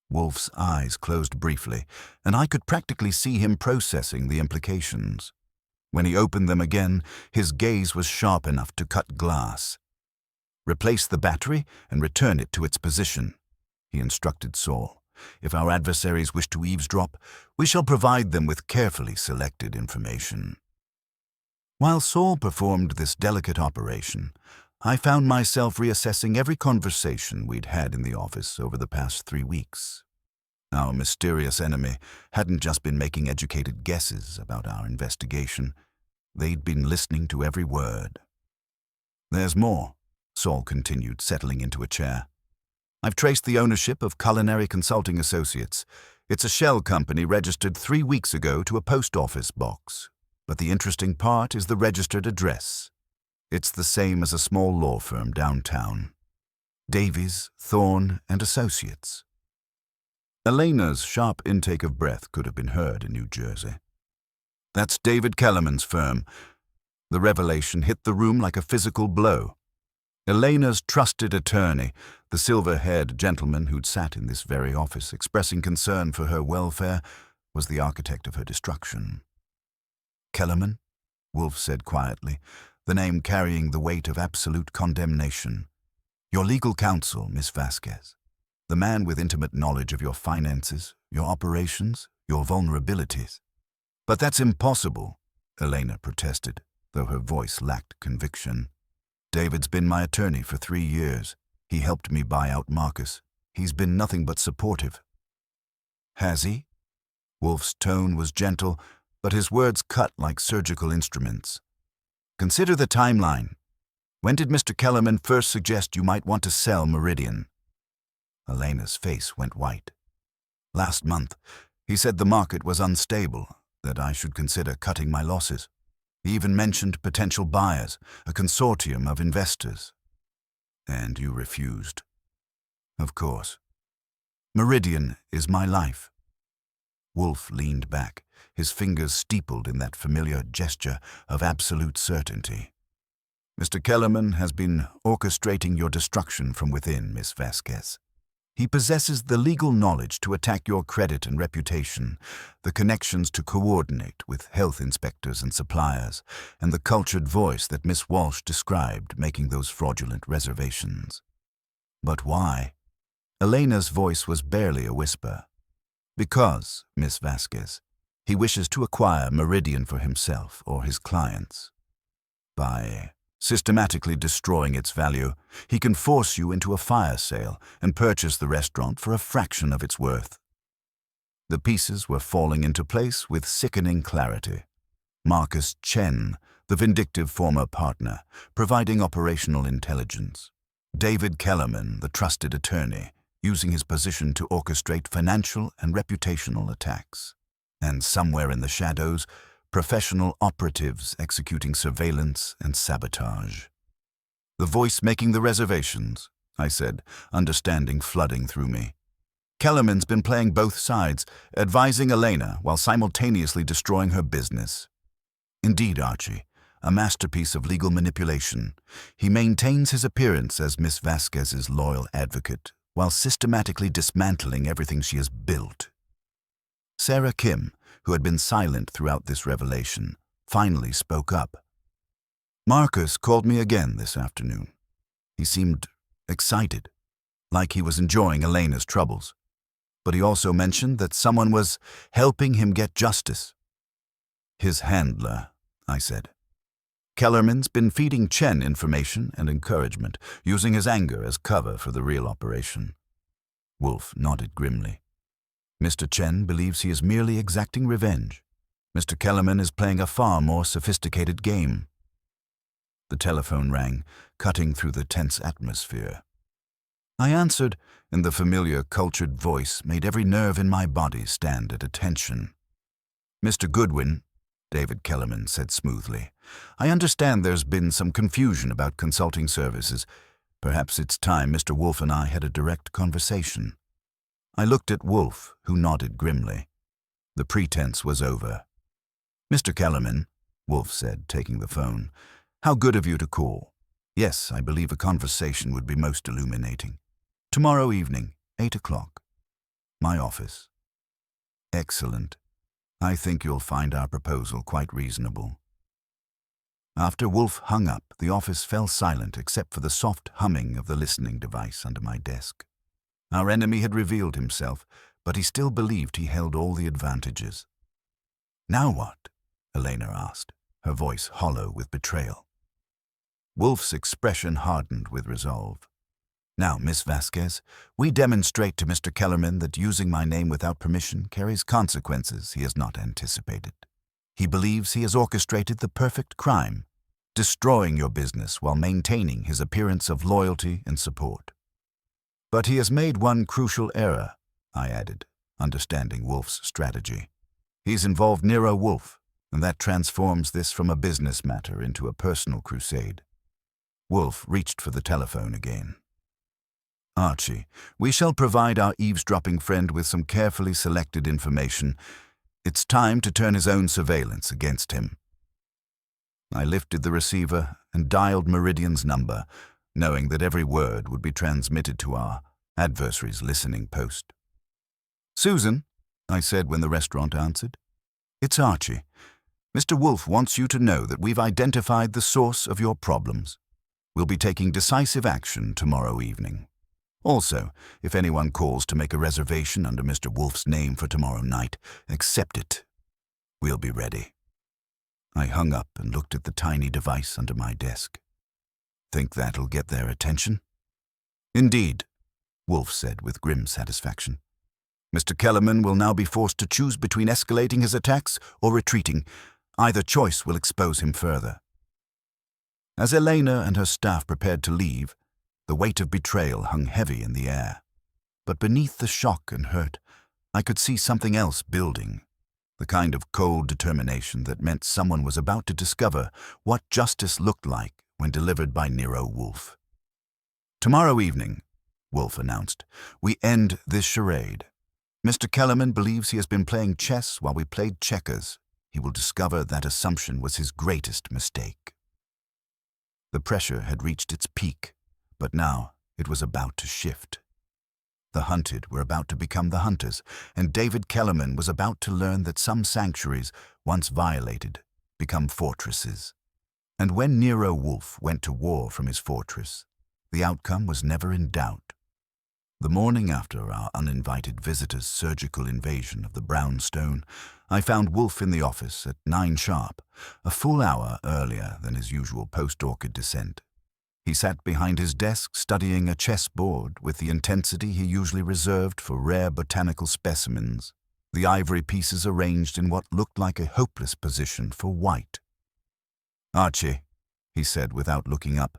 Wolfe's eyes closed briefly, and I could practically see him processing the implications. When he opened them again, his gaze was sharp enough to cut glass. "Replace the battery and return it to its position," he instructed Saul. "If our adversaries wish to eavesdrop, we shall provide them with carefully selected information." While Saul performed this delicate operation, I found myself reassessing every conversation we'd had in the office over the past 3 weeks. Our mysterious enemy hadn't just been making educated guesses about our investigation. They'd been listening to every word. "There's more," Saul continued, settling into a chair. I've traced the ownership of Culinary Consulting Associates. It's a shell company registered 3 weeks ago to a post office box. But the interesting part is the registered address. It's the same as a small law firm downtown. Davies, Thorne, and Associates. Elena's sharp intake of breath could have been heard in New Jersey. That's David Kellerman's firm. The revelation hit the room like a physical blow. Elena's trusted attorney, the silver-haired gentleman who'd sat in this very office expressing concern for her welfare, was the architect of her destruction. Kellerman, Wolfe said quietly, the name carrying the weight of absolute condemnation. Your legal counsel, Miss Vasquez. The man with intimate knowledge of your finances, your operations, your vulnerabilities. But that's impossible, Elena protested, though her voice lacked conviction. David's been my attorney for 3 years. He helped me buy out Marcus. He's been nothing but supportive. Has he? Wolfe's tone was gentle, but his words cut like surgical instruments. Consider the timeline. When did Mr. Kellerman first suggest you might want to sell Meridian? Elena's face went white. Last month. He said the market was unstable, that I should consider cutting my losses. He even mentioned potential buyers, a consortium of investors. And you refused. Of course. Meridian is my life. Wolfe leaned back, his fingers steepled in that familiar gesture of absolute certainty. Mr. Kellerman has been orchestrating your destruction from within, Miss Vasquez. He possesses the legal knowledge to attack your credit and reputation, the connections to coordinate with health inspectors and suppliers, and the cultured voice that Miss Walsh described making those fraudulent reservations. But why? Elena's voice was barely a whisper. Because, Miss Vasquez, he wishes to acquire Meridian for himself or his clients. By systematically destroying its value, he can force you into a fire sale and purchase the restaurant for a fraction of its worth. The pieces were falling into place with sickening clarity. Marcus Chen, the vindictive former partner, providing operational intelligence. David Kellerman, the trusted attorney, using his position to orchestrate financial and reputational attacks. And somewhere in the shadows, professional operatives executing surveillance and sabotage. The voice making the reservations, I said, understanding flooding through me. Kellerman's been playing both sides, advising Elena while simultaneously destroying her business. Indeed, Archie, a masterpiece of legal manipulation. He maintains his appearance as Miss Vasquez's loyal advocate while systematically dismantling everything she has built. Sarah Kim, who had been silent throughout this revelation, finally spoke up. Marcus called me again this afternoon. He seemed excited, like he was enjoying Elena's troubles. But he also mentioned that someone was helping him get justice. His handler, I said. Kellerman's been feeding Chen information and encouragement, using his anger as cover for the real operation. Wolfe nodded grimly. Mr. Chen believes he is merely exacting revenge. Mr. Kellerman is playing a far more sophisticated game. The telephone rang, cutting through the tense atmosphere. I answered, and the familiar, cultured voice made every nerve in my body stand at attention. Mr. Goodwin, David Kellerman said smoothly, I understand there's been some confusion about consulting services. Perhaps it's time Mr. Wolfe and I had a direct conversation. I looked at Wolfe, who nodded grimly. The pretense was over. Mr. Kellerman, Wolfe said, taking the phone, how good of you to call. Yes, I believe a conversation would be most illuminating. Tomorrow evening, 8 o'clock. My office. Excellent. I think you'll find our proposal quite reasonable. After Wolfe hung up, the office fell silent except for the soft humming of the listening device under my desk. Our enemy had revealed himself, but he still believed he held all the advantages. Now what? Elena asked, her voice hollow with betrayal. Wolfe's expression hardened with resolve. Now, Miss Vasquez, we demonstrate to Mr. Kellerman that using my name without permission carries consequences he has not anticipated. He believes he has orchestrated the perfect crime. destroying your business while maintaining his appearance of loyalty and support. But he has made one crucial error, I added, understanding Wolfe's strategy. He's involved Nero Wolfe, and that transforms this from a business matter into a personal crusade. Wolfe reached for the telephone again. Archie, we shall provide our eavesdropping friend with some carefully selected information. It's time to turn his own surveillance against him. I lifted the receiver and dialed Meridian's number, knowing that every word would be transmitted to our adversary's listening post. "Susan," I said when the restaurant answered. "It's Archie. Mr. Wolfe wants you to know that we've identified the source of your problems. We'll be taking decisive action tomorrow evening. Also, if anyone calls to make a reservation under Mr. Wolfe's name for tomorrow night, accept it. We'll be ready." I hung up and looked at the tiny device under my desk. "Think that'll get their attention?" "Indeed," Wolfe said with grim satisfaction. "Mr. Kellerman will now be forced to choose between escalating his attacks or retreating. Either choice will expose him further." As Elena and her staff prepared to leave, the weight of betrayal hung heavy in the air. But beneath the shock and hurt, I could see something else building, the kind of cold determination that meant someone was about to discover what justice looked like when delivered by Nero Wolfe. "Tomorrow evening," Wolfe announced, "we end this charade. Mr. Kellerman believes he has been playing chess while we played checkers. He will discover that assumption was his greatest mistake." The pressure had reached its peak, but now it was about to shift. The hunted were about to become the hunters, and David Kellerman was about to learn that some sanctuaries, once violated, become fortresses. And when Nero Wolfe went to war from his fortress, the outcome was never in doubt. The morning after our uninvited visitor's surgical invasion of the brownstone, I found Wolfe in the office at 9 sharp, a full hour earlier than his usual post-orchid descent. He sat behind his desk studying a chessboard with the intensity he usually reserved for rare botanical specimens, the ivory pieces arranged in what looked like a hopeless position for white. "Archie," he said without looking up,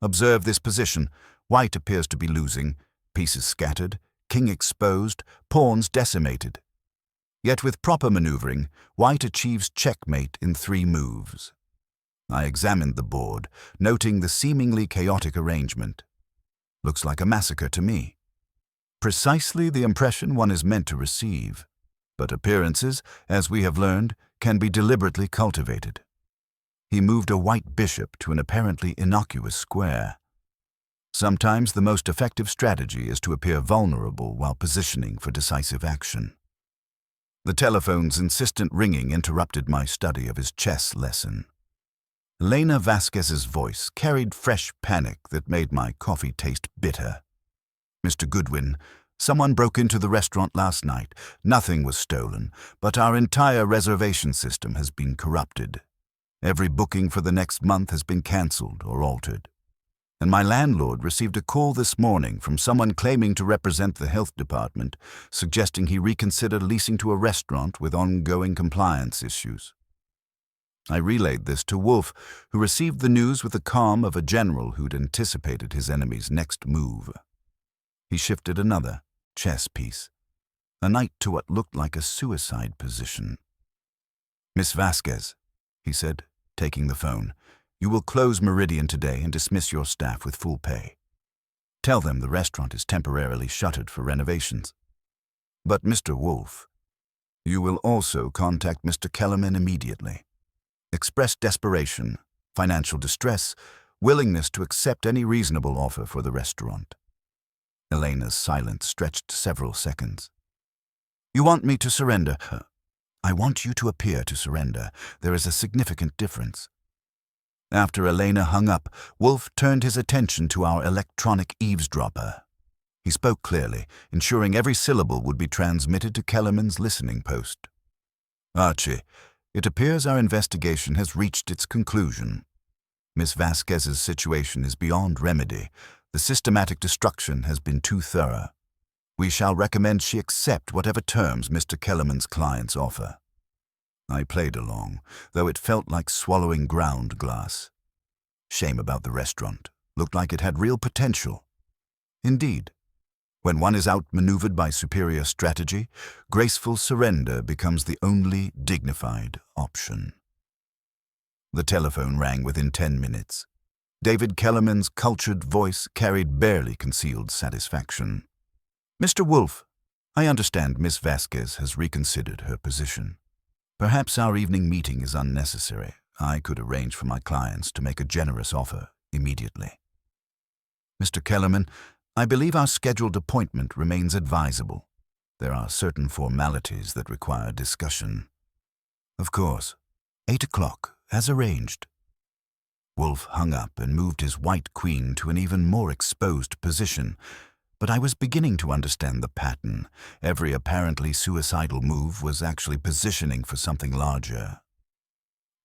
"observe this position. White appears to be losing, pieces scattered, king exposed, pawns decimated. Yet with proper maneuvering, white achieves checkmate in 3 moves. I examined the board, noting the seemingly chaotic arrangement. Looks like a massacre to me. Precisely the impression one is meant to receive. But appearances, as we have learned, can be deliberately cultivated." He moved a white bishop to an apparently innocuous square. Sometimes the most effective strategy is to appear vulnerable while positioning for decisive action. The telephone's insistent ringing interrupted my study of his chess lesson. Elena Vasquez's voice carried fresh panic that made my coffee taste bitter. "Mr. Goodwin, someone broke into the restaurant last night. Nothing was stolen, but our entire reservation system has been corrupted. Every booking for the next month has been cancelled or altered. And my landlord received a call this morning from someone claiming to represent the health department, suggesting he reconsider leasing to a restaurant with ongoing compliance issues." I relayed this to Wolfe, who received the news with the calm of a general who'd anticipated his enemy's next move. He shifted another chess piece, a knight to what looked like a suicide position. "Miss Vasquez," he said, taking the phone, "you will close Meridian today and dismiss your staff with full pay. Tell them the restaurant is temporarily shuttered for renovations. But Mr. Wolfe, you will also contact Mr. Kellerman immediately. Express desperation, financial distress, willingness to accept any reasonable offer for the restaurant." Elena's silence stretched several seconds. "You want me to surrender?" "I want you to appear to surrender. There is a significant difference." After Elena hung up, Wolfe turned his attention to our electronic eavesdropper. He spoke clearly, ensuring every syllable would be transmitted to Kellerman's listening post. "Archie, it appears our investigation has reached its conclusion. Miss Vasquez's situation is beyond remedy. The systematic destruction has been too thorough. We shall recommend she accept whatever terms Mr. Kellerman's clients offer." I played along, though it felt like swallowing ground glass. Shame about the restaurant. Looked like it had real potential. Indeed, when one is outmaneuvered by superior strategy, graceful surrender becomes the only dignified option. The telephone rang within 10 minutes. David Kellerman's cultured voice carried barely concealed satisfaction. "Mr. Wolfe, I understand Miss Vasquez has reconsidered her position. Perhaps our evening meeting is unnecessary. I could arrange for my clients to make a generous offer immediately." "Mr. Kellerman, I believe our scheduled appointment remains advisable. There are certain formalities that require discussion." "Of course. 8 o'clock, as arranged." Wolfe hung up and moved his white queen to an even more exposed position, but I was beginning to understand the pattern. Every apparently suicidal move was actually positioning for something larger.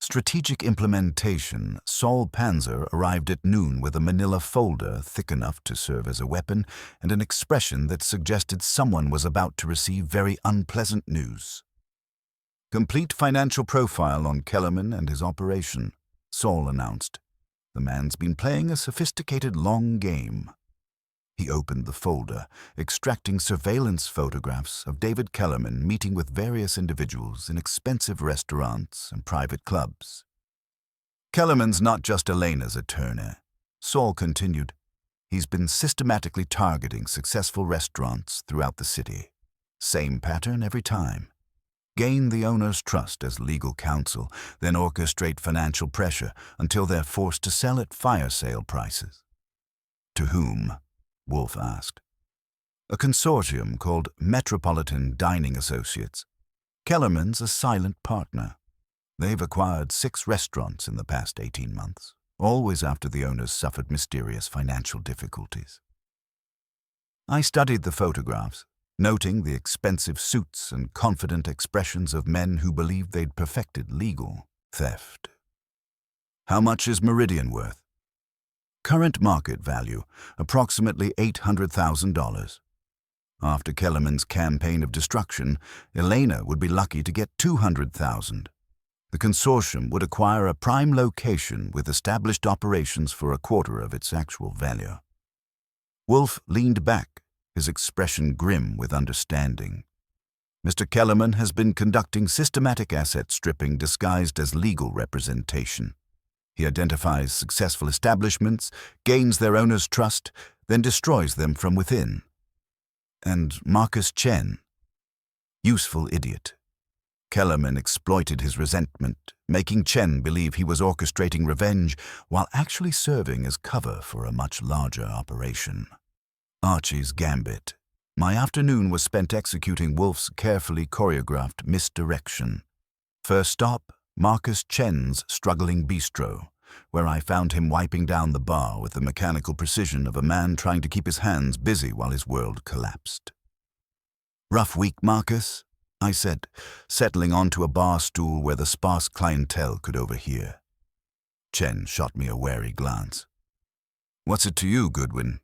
Strategic implementation. Saul Panzer arrived at noon with a manila folder thick enough to serve as a weapon and an expression that suggested someone was about to receive very unpleasant news. "Complete financial profile on Kellerman and his operation," Saul announced. "The man's been playing a sophisticated long game." He opened the folder, extracting surveillance photographs of David Kellerman meeting with various individuals in expensive restaurants and private clubs. "Kellerman's not just Elena's attorney," Saul continued. "He's been systematically targeting successful restaurants throughout the city. Same pattern every time. Gain the owner's trust as legal counsel, then orchestrate financial pressure until they're forced to sell at fire sale prices." "To whom?" Wolfe asked. "A consortium called Metropolitan Dining Associates. Kellerman's a silent partner. They've acquired 6 restaurants in the past 18 months, always after the owners suffered mysterious financial difficulties." I studied the photographs, noting the expensive suits and confident expressions of men who believed they'd perfected legal theft. "How much is Meridian worth?" "Current market value, approximately $800,000. After Kellerman's campaign of destruction, Elena would be lucky to get $200,000. The consortium would acquire a prime location with established operations for a quarter of its actual value." Wolfe leaned back, his expression grim with understanding. "Mr. Kellerman has been conducting systematic asset stripping disguised as legal representation. He identifies successful establishments, gains their owners' trust, then destroys them from within." "And Marcus Chen?" "Useful idiot. Kellerman exploited his resentment, making Chen believe he was orchestrating revenge while actually serving as cover for a much larger operation." Archie's gambit. My afternoon was spent executing Wolfe's carefully choreographed misdirection. First stop, Marcus Chen's struggling bistro, where I found him wiping down the bar with the mechanical precision of a man trying to keep his hands busy while his world collapsed. "Rough week, Marcus?" I said, settling onto a bar stool where the sparse clientele could overhear. Chen shot me a wary glance. "What's it to you, Goodwin?"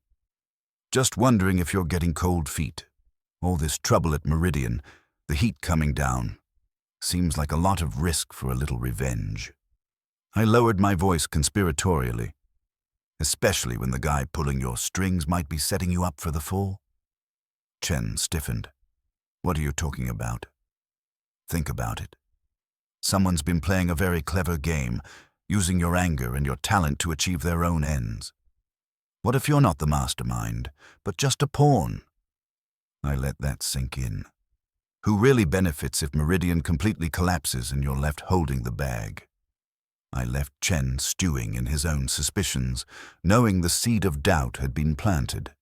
"Just wondering if you're getting cold feet. All this trouble at Meridian, the heat coming down. Seems like a lot of risk for a little revenge." I lowered my voice conspiratorially. "Especially when the guy pulling your strings might be setting you up for the fall?" Chen stiffened. "What are you talking about?" "Think about it. Someone's been playing a very clever game, using your anger and your talent to achieve their own ends. What if you're not the mastermind, but just a pawn?" I let that sink in. Who really benefits if Meridian completely collapses and you're left holding the bag? I left Chen stewing in his own suspicions, knowing the seed of doubt had been planted.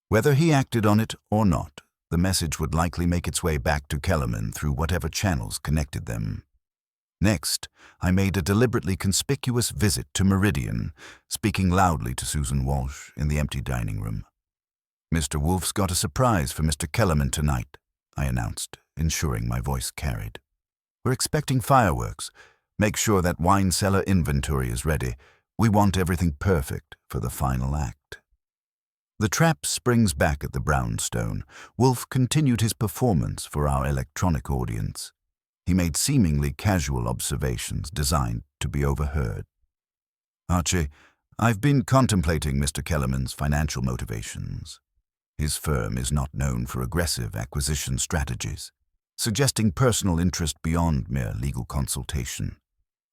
Whether he acted on it or not, the message would likely make its way back to Kellerman through whatever channels connected them. Next, I made a deliberately conspicuous visit to Meridian, speaking loudly to Susan Walsh in the empty dining room. "Mr. Wolfe's got a surprise for Mr. Kellerman tonight," I announced, ensuring my voice carried. "We're expecting fireworks. Make sure that wine cellar inventory is ready. We want everything perfect for the final act." The trap springs back at the brownstone. Wolfe continued his performance for our electronic audience. He made seemingly casual observations designed to be overheard. "Archie, I've been contemplating Mr. Kellerman's financial motivations. His firm is not known for aggressive acquisition strategies, suggesting personal interest beyond mere legal consultation.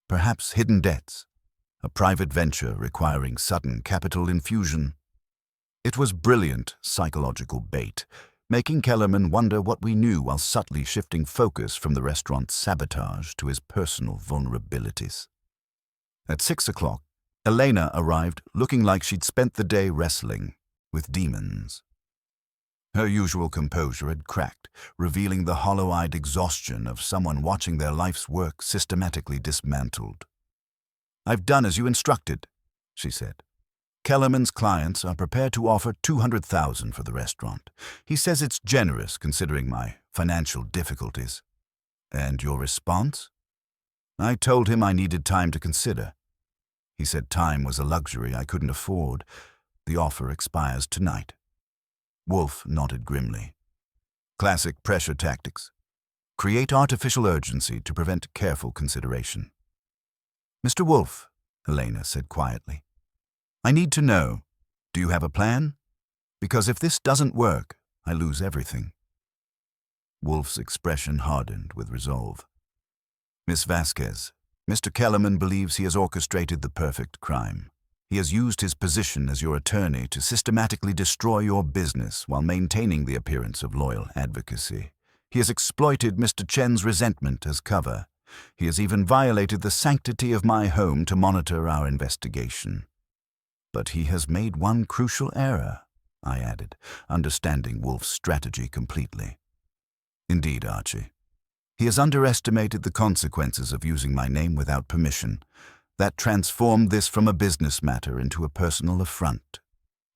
Perhaps hidden debts, a private venture requiring sudden capital infusion. It was brilliant psychological bait, making Kellerman wonder what we knew while subtly shifting focus from the restaurant's sabotage to his personal vulnerabilities. At 6 o'clock, Elena arrived looking like she'd spent the day wrestling with demons. Her usual composure had cracked, revealing the hollow-eyed exhaustion of someone watching their life's work systematically dismantled. "I've done as you instructed," she said. "Kellerman's clients are prepared to offer $200,000 for the restaurant. He says it's generous considering my financial difficulties." "And your response?" "I told him I needed time to consider. He said time was a luxury I couldn't afford. The offer expires tonight." Wolfe nodded grimly. Classic pressure tactics. Create artificial urgency to prevent careful consideration. "Mr. Wolfe," Elena said quietly, "I need to know, do you have a plan? Because if this doesn't work, I lose everything." Wolfe's expression hardened with resolve. "Miss Vasquez, Mr. Kellerman believes he has orchestrated the perfect crime. He has used his position as your attorney to systematically destroy your business while maintaining the appearance of loyal advocacy. He has exploited Mr. Chen's resentment as cover. He has even violated the sanctity of my home to monitor our investigation. But he has made one crucial error," I added, understanding Wolfe's strategy completely. "Indeed, Archie. He has underestimated the consequences of using my name without permission. That transformed this from a business matter into a personal affront.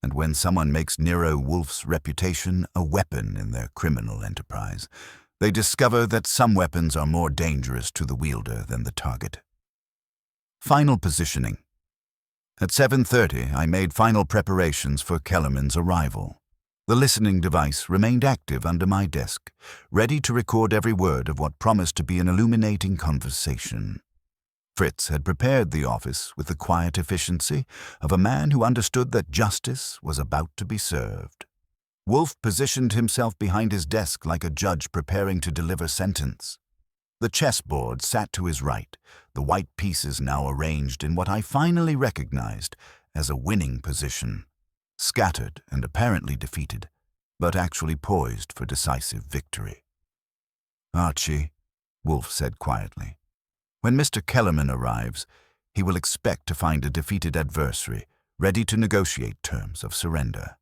And when someone makes Nero Wolfe's reputation a weapon in their criminal enterprise, they discover that some weapons are more dangerous to the wielder than the target." Final positioning. At 7:30, I made final preparations for Kellerman's arrival. The listening device remained active under my desk, ready to record every word of what promised to be an illuminating conversation. Fritz had prepared the office with the quiet efficiency of a man who understood that justice was about to be served. Wolfe positioned himself behind his desk like a judge preparing to deliver sentence. The chessboard sat to his right, the white pieces now arranged in what I finally recognized as a winning position, scattered and apparently defeated, but actually poised for decisive victory. "Archie," Wolfe said quietly, "when Mr. Kellerman arrives, he will expect to find a defeated adversary ready to negotiate terms of surrender.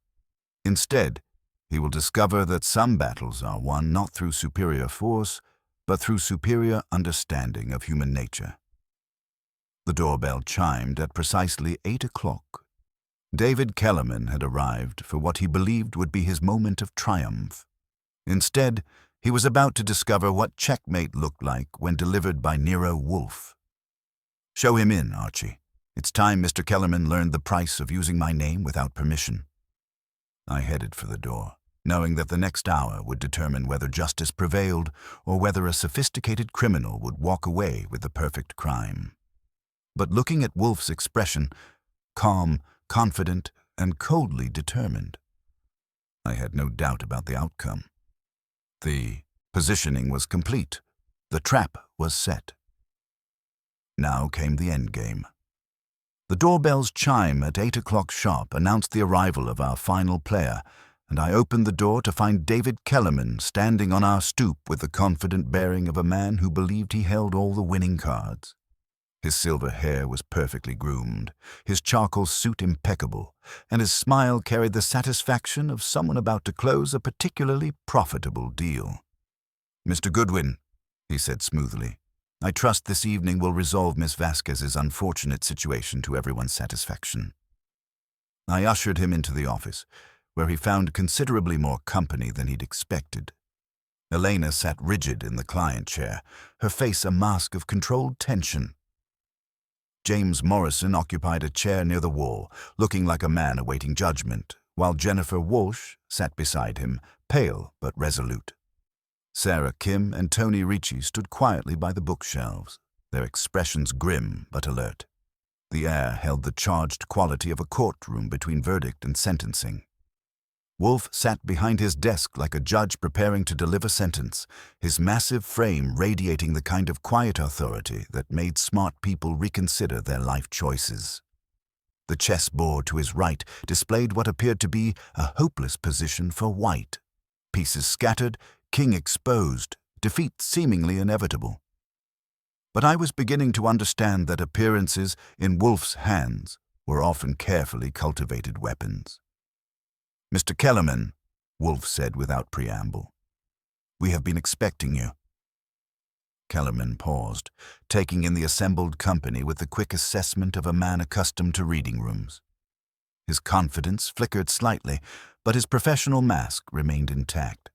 Instead, he will discover that some battles are won not through superior force, but through superior understanding of human nature." The doorbell chimed at precisely 8 o'clock. David Kellerman had arrived for what he believed would be his moment of triumph. Instead, he was about to discover what checkmate looked like when delivered by Nero Wolfe. "Show him in, Archie. It's time Mr. Kellerman learned the price of using my name without permission." I headed for the door, knowing that the next hour would determine whether justice prevailed or whether a sophisticated criminal would walk away with the perfect crime. But looking at Wolfe's expression, calm, confident, and coldly determined, I had no doubt about the outcome. The positioning was complete. The trap was set. Now came the endgame. The doorbell's chime at 8 o'clock sharp announced the arrival of our final player, and I opened the door to find David Kellerman standing on our stoop with the confident bearing of a man who believed he held all the winning cards. His silver hair was perfectly groomed, his charcoal suit impeccable, and his smile carried the satisfaction of someone about to close a particularly profitable deal. "Mr. Goodwin," he said smoothly, "I trust this evening will resolve Miss Vasquez's unfortunate situation to everyone's satisfaction." I ushered him into the office, where he found considerably more company than he'd expected. Elena sat rigid in the client chair, her face a mask of controlled tension. James Morrison occupied a chair near the wall, looking like a man awaiting judgment, while Jennifer Walsh sat beside him, pale but resolute. Sarah Kim and Tony Ricci stood quietly by the bookshelves, their expressions grim but alert. The air held the charged quality of a courtroom between verdict and sentencing. Wolfe sat behind his desk like a judge preparing to deliver sentence, his massive frame radiating the kind of quiet authority that made smart people reconsider their life choices. The chessboard to his right displayed what appeared to be a hopeless position for white. Pieces scattered, king exposed, defeat seemingly inevitable. But I was beginning to understand that appearances in Wolfe's hands were often carefully cultivated weapons. "Mr. Kellerman," Wolfe said without preamble, "we have been expecting you." Kellerman paused, taking in the assembled company with the quick assessment of a man accustomed to reading rooms. His confidence flickered slightly, but his professional mask remained intact.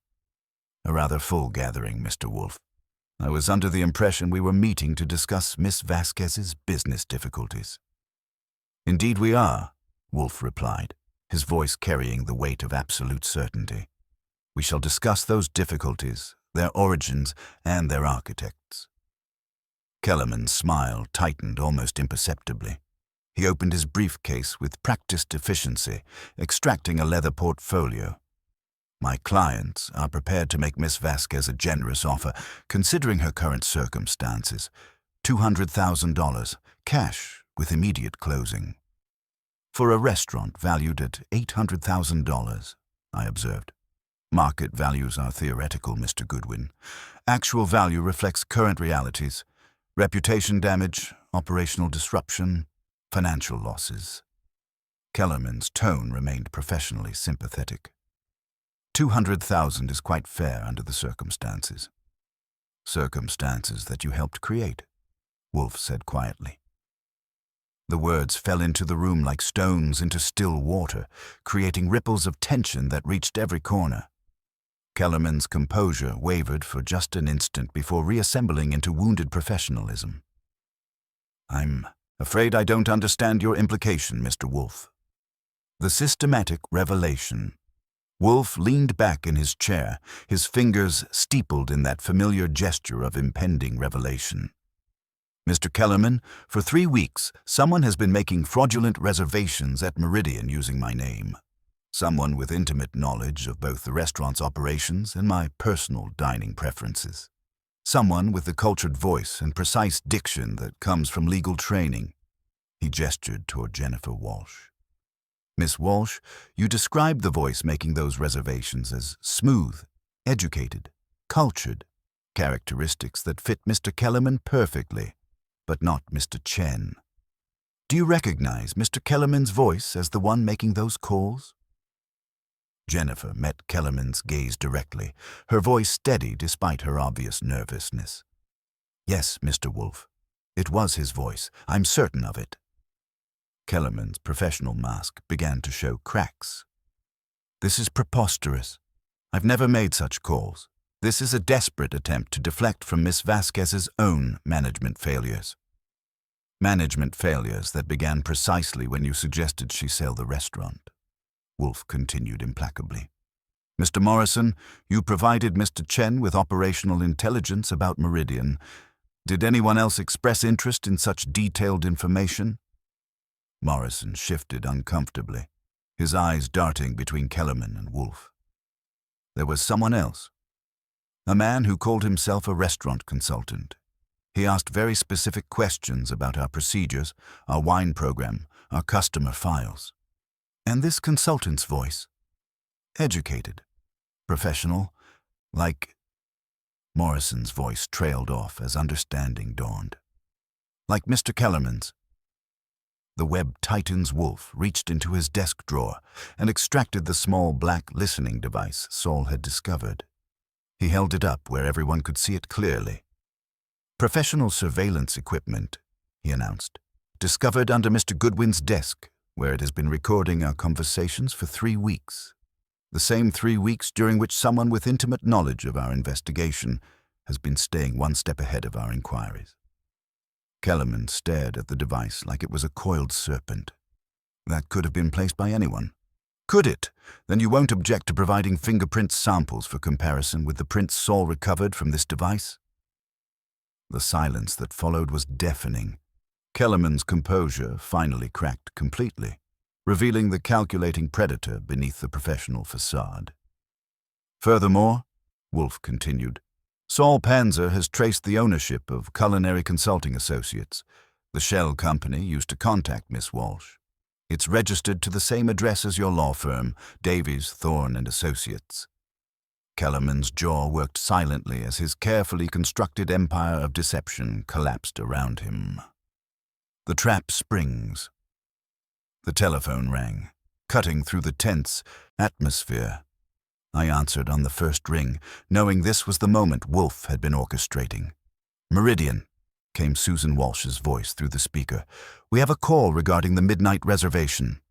"A rather full gathering, Mr. Wolfe. I was under the impression we were meeting to discuss Miss Vasquez's business difficulties." "Indeed we are," Wolfe replied, his voice carrying the weight of absolute certainty. "We shall discuss those difficulties, their origins, and their architects." Kellerman's smile tightened almost imperceptibly. He opened his briefcase with practiced efficiency, extracting a leather portfolio. "My clients are prepared to make Miss Vasquez a generous offer, considering her current circumstances. $200,000, cash with immediate closing." "For a restaurant valued at $800,000, I observed. "Market values are theoretical, Mr. Goodwin. Actual value reflects current realities. Reputation damage, operational disruption, financial losses." Kellerman's tone remained professionally sympathetic. $200,000 is quite fair under the circumstances. "Circumstances that you helped create," Wolfe said quietly. The words fell into the room like stones into still water, creating ripples of tension that reached every corner. Kellerman's composure wavered for just an instant before reassembling into wounded professionalism. "I'm afraid I don't understand your implication, Mr. Wolfe." "The systematic revelation." Wolfe leaned back in his chair, his fingers steepled in that familiar gesture of impending revelation. "Mr. Kellerman, for 3 weeks, someone has been making fraudulent reservations at Meridian using my name. Someone with intimate knowledge of both the restaurant's operations and my personal dining preferences. Someone with the cultured voice and precise diction that comes from legal training." He gestured toward Jennifer Walsh. "Miss Walsh, you described the voice making those reservations as smooth, educated, cultured, characteristics that fit Mr. Kellerman perfectly, but not Mr. Chen. Do you recognize Mr. Kellerman's voice as the one making those calls?" Jennifer met Kellerman's gaze directly, her voice steady despite her obvious nervousness. "Yes, Mr. Wolfe. It was his voice. I'm certain of it." Kellerman's professional mask began to show cracks. "This is preposterous. I've never made such calls. This is a desperate attempt to deflect from Miss Vasquez's own management failures. Management failures that began precisely when you suggested she sell the restaurant," Wolfe continued implacably. "Mr. Morrison, you provided Mr. Chen with operational intelligence about Meridian. Did anyone else express interest in such detailed information?" Morrison shifted uncomfortably, his eyes darting between Kellerman and Wolfe. "There was someone else. A man who called himself a restaurant consultant. He asked very specific questions about our procedures, our wine program, our customer files. And this consultant's voice? Educated, professional, like..." Morrison's voice trailed off as understanding dawned. "Like Mr. Kellerman's." The Web Titan's Wolfe reached into his desk drawer and extracted the small black listening device Saul had discovered. He held it up where everyone could see it clearly. "Professional surveillance equipment," he announced, "discovered under Mr. Goodwin's desk, where it has been recording our conversations for 3 weeks. The same 3 weeks during which someone with intimate knowledge of our investigation has been staying one step ahead of our inquiries." Kellerman stared at the device like it was a coiled serpent. "That could have been placed by anyone." "Could it? Then you won't object to providing fingerprint samples for comparison with the prints Saul recovered from this device?" The silence that followed was deafening. Kellerman's composure finally cracked completely, revealing the calculating predator beneath the professional facade. Furthermore, Wolfe continued, Saul Panzer has traced the ownership of Culinary Consulting Associates. The shell company used to contact Miss Walsh. It's registered to the same address as your law firm, Davies, Thorne and Associates. Kellerman's jaw worked silently as his carefully constructed empire of deception collapsed around him. The trap springs. The telephone rang, cutting through the tense atmosphere. I answered on the first ring, knowing this was the moment Wolfe had been orchestrating. Meridian, came Susan Walsh's voice through the speaker. We have a call regarding the midnight reservation.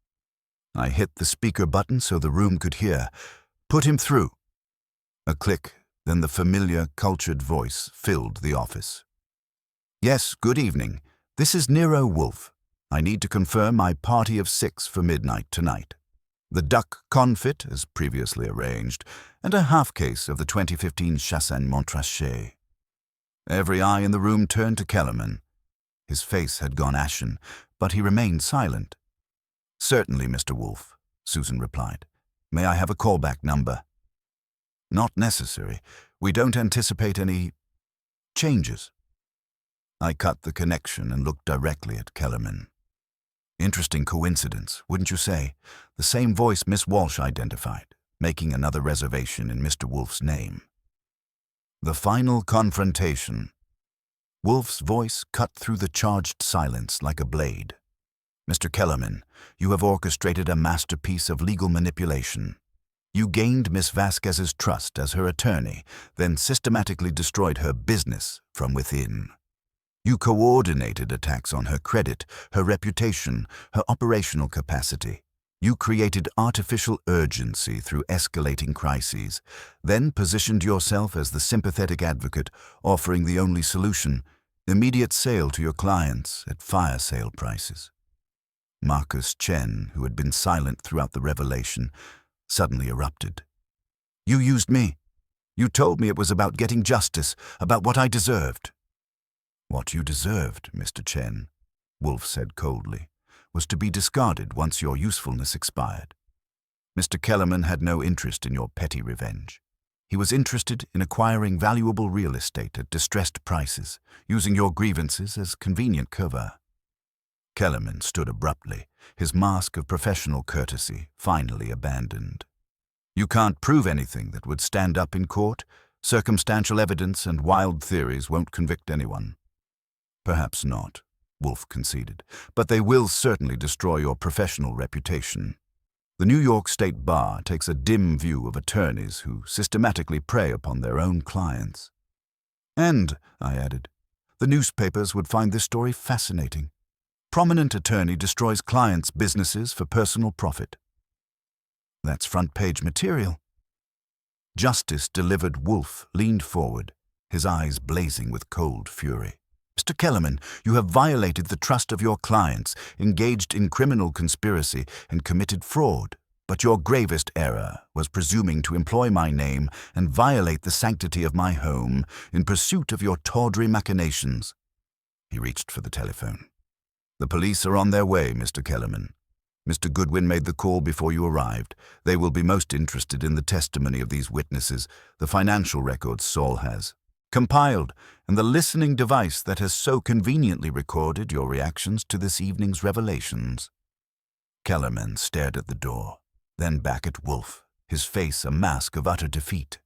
I hit the speaker button so the room could hear. Put him through. A click, then the familiar, cultured voice filled the office. Yes, good evening. This is Nero Wolfe. I need to confirm my party of 6 for midnight tonight. The duck confit, as previously arranged, and a half case of the 2015 Chassagne Montrachet. Every eye in the room turned to Kellerman. His face had gone ashen, but he remained silent. Certainly, Mr. Wolfe, Susan replied. May I have a callback number? Not necessary. We don't anticipate any changes. I cut the connection and looked directly at Kellerman. Interesting coincidence, wouldn't you say? The same voice Miss Walsh identified, making another reservation in Mr. Wolfe's name. The final confrontation. Wolfe's voice cut through the charged silence like a blade. Mr. Kellerman, you have orchestrated a masterpiece of legal manipulation. You gained Miss Vasquez's trust as her attorney, then systematically destroyed her business from within. You coordinated attacks on her credit, her reputation, her operational capacity. You created artificial urgency through escalating crises, then positioned yourself as the sympathetic advocate, offering the only solution, immediate sale to your clients at fire sale prices. Marcus Chen, who had been silent throughout the revelation, suddenly erupted. You used me. You told me it was about getting justice, about what I deserved. What you deserved, Mr. Chen, Wolfe said coldly, was to be discarded once your usefulness expired. Mr. Kellerman had no interest in your petty revenge. He was interested in acquiring valuable real estate at distressed prices, using your grievances as convenient cover. Kellerman stood abruptly, his mask of professional courtesy finally abandoned. You can't prove anything that would stand up in court. Circumstantial evidence and wild theories won't convict anyone. Perhaps not, Wolfe conceded, but they will certainly destroy your professional reputation. The New York State Bar takes a dim view of attorneys who systematically prey upon their own clients. And, I added, the newspapers would find this story fascinating. Prominent attorney destroys clients' businesses for personal profit. That's front-page material. Justice delivered Wolfe leaned forward, his eyes blazing with cold fury. Mr. Kellerman, you have violated the trust of your clients, engaged in criminal conspiracy, and committed fraud. But your gravest error was presuming to employ my name and violate the sanctity of my home in pursuit of your tawdry machinations. He reached for the telephone. The police are on their way, Mr. Kellerman. Mr. Goodwin made the call before you arrived. They will be most interested in the testimony of these witnesses, the financial records Saul has compiled, and the listening device that has so conveniently recorded your reactions to this evening's revelations. Kellerman stared at the door, then back at Wolfe, his face a mask of utter defeat.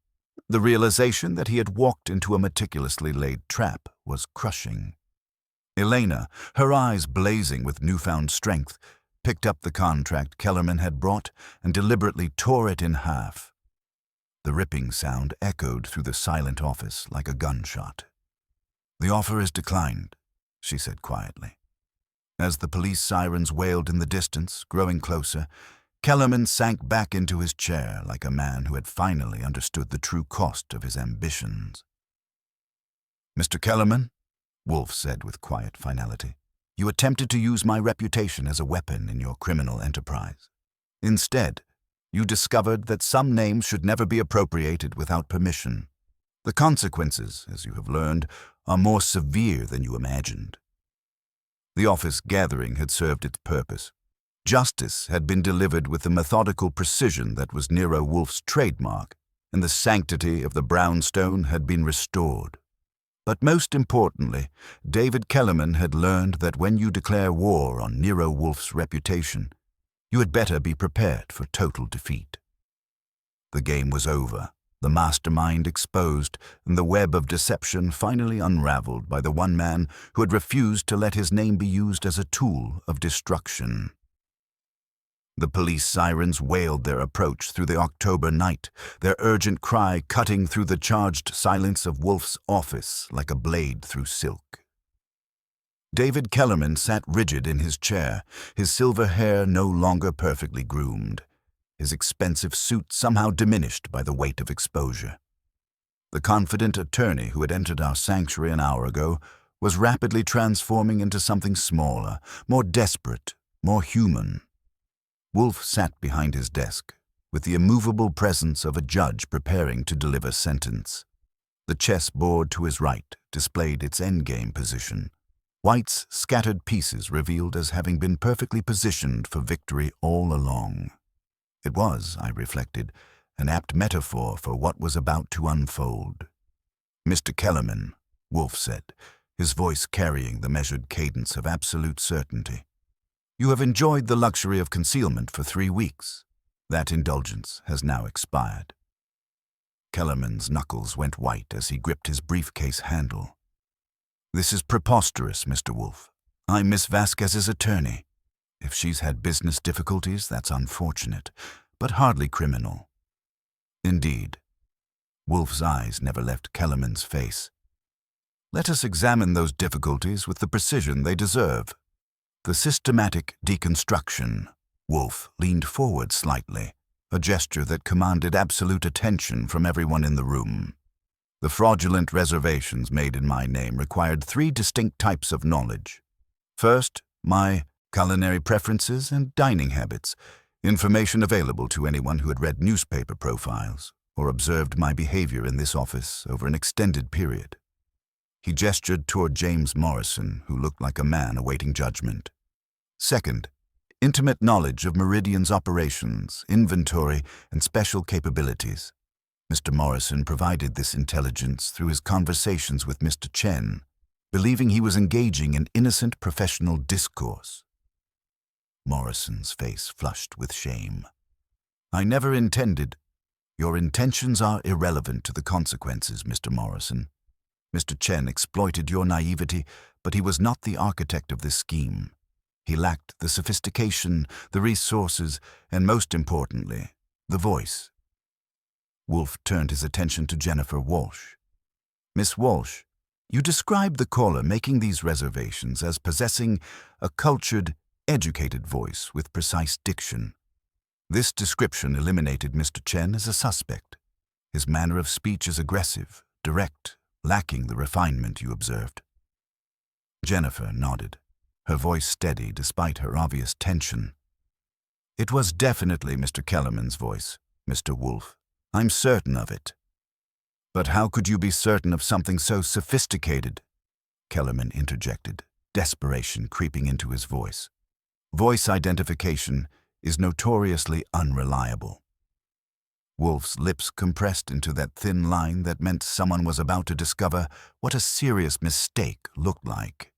The realization that he had walked into a meticulously laid trap was crushing. Elena, her eyes blazing with newfound strength, picked up the contract Kellerman had brought and deliberately tore it in half. The ripping sound echoed through the silent office like a gunshot. The offer is declined, she said quietly. As the police sirens wailed in the distance, growing closer, Kellerman sank back into his chair like a man who had finally understood the true cost of his ambitions. Mr. Kellerman, Wolfe said with quiet finality, you attempted to use my reputation as a weapon in your criminal enterprise. Instead, you discovered that some names should never be appropriated without permission. The consequences, as you have learned, are more severe than you imagined. The office gathering had served its purpose. Justice had been delivered with the methodical precision that was Nero Wolfe's trademark, and the sanctity of the brownstone had been restored. But most importantly, David Kellerman had learned that when you declare war on Nero Wolfe's reputation, you had better be prepared for total defeat. The game was over, the mastermind exposed, and the web of deception finally unraveled by the one man who had refused to let his name be used as a tool of destruction. The police sirens wailed their approach through the October night, their urgent cry cutting through the charged silence of Wolfe's office like a blade through silk. David Kellerman sat rigid in his chair, his silver hair no longer perfectly groomed, his expensive suit somehow diminished by the weight of exposure. The confident attorney who had entered our sanctuary an hour ago was rapidly transforming into something smaller, more desperate, more human. Wolfe sat behind his desk, with the immovable presence of a judge preparing to deliver sentence. The chessboard to his right displayed its endgame position. White's scattered pieces revealed as having been perfectly positioned for victory all along. It was, I reflected, an apt metaphor for what was about to unfold. "Mr. Kellerman," Wolfe said, his voice carrying the measured cadence of absolute certainty. "You have enjoyed the luxury of concealment for 3 weeks. That indulgence has now expired." Kellerman's knuckles went white as he gripped his briefcase handle. "This is preposterous, Mr. Wolfe. I'm Miss Vasquez's attorney. If she's had business difficulties, that's unfortunate, but hardly criminal." Indeed. Wolfe's eyes never left Kellerman's face. "Let us examine those difficulties with the precision they deserve. The systematic deconstruction." Wolfe leaned forward slightly, a gesture that commanded absolute attention from everyone in the room. "The fraudulent reservations made in my name required 3 distinct types of knowledge. First, my culinary preferences and dining habits, information available to anyone who had read newspaper profiles or observed my behavior in this office over an extended period." He gestured toward James Morrison, who looked like a man awaiting judgment. "Second, intimate knowledge of Meridian's operations, inventory, and special capabilities. Mr. Morrison provided this intelligence through his conversations with Mr. Chen, believing he was engaging in innocent professional discourse." Morrison's face flushed with shame. "I never intended—" "Your intentions are irrelevant to the consequences, Mr. Morrison. Mr. Chen exploited your naivety, but he was not the architect of this scheme. He lacked the sophistication, the resources, and most importantly, the voice." Wolfe turned his attention to Jennifer Walsh. "Miss Walsh, you described the caller making these reservations as possessing a cultured, educated voice with precise diction. This description eliminated Mr. Chen as a suspect. His manner of speech is aggressive, direct, lacking the refinement you observed." Jennifer nodded, her voice steady despite her obvious tension. "It was definitely Mr. Kellerman's voice, Mr. Wolfe. I'm certain of it." "But how could you be certain of something so sophisticated?" Kellerman interjected, desperation creeping into his voice. "Voice identification is notoriously unreliable." Wolfe's lips compressed into that thin line that meant someone was about to discover what a serious mistake looked like.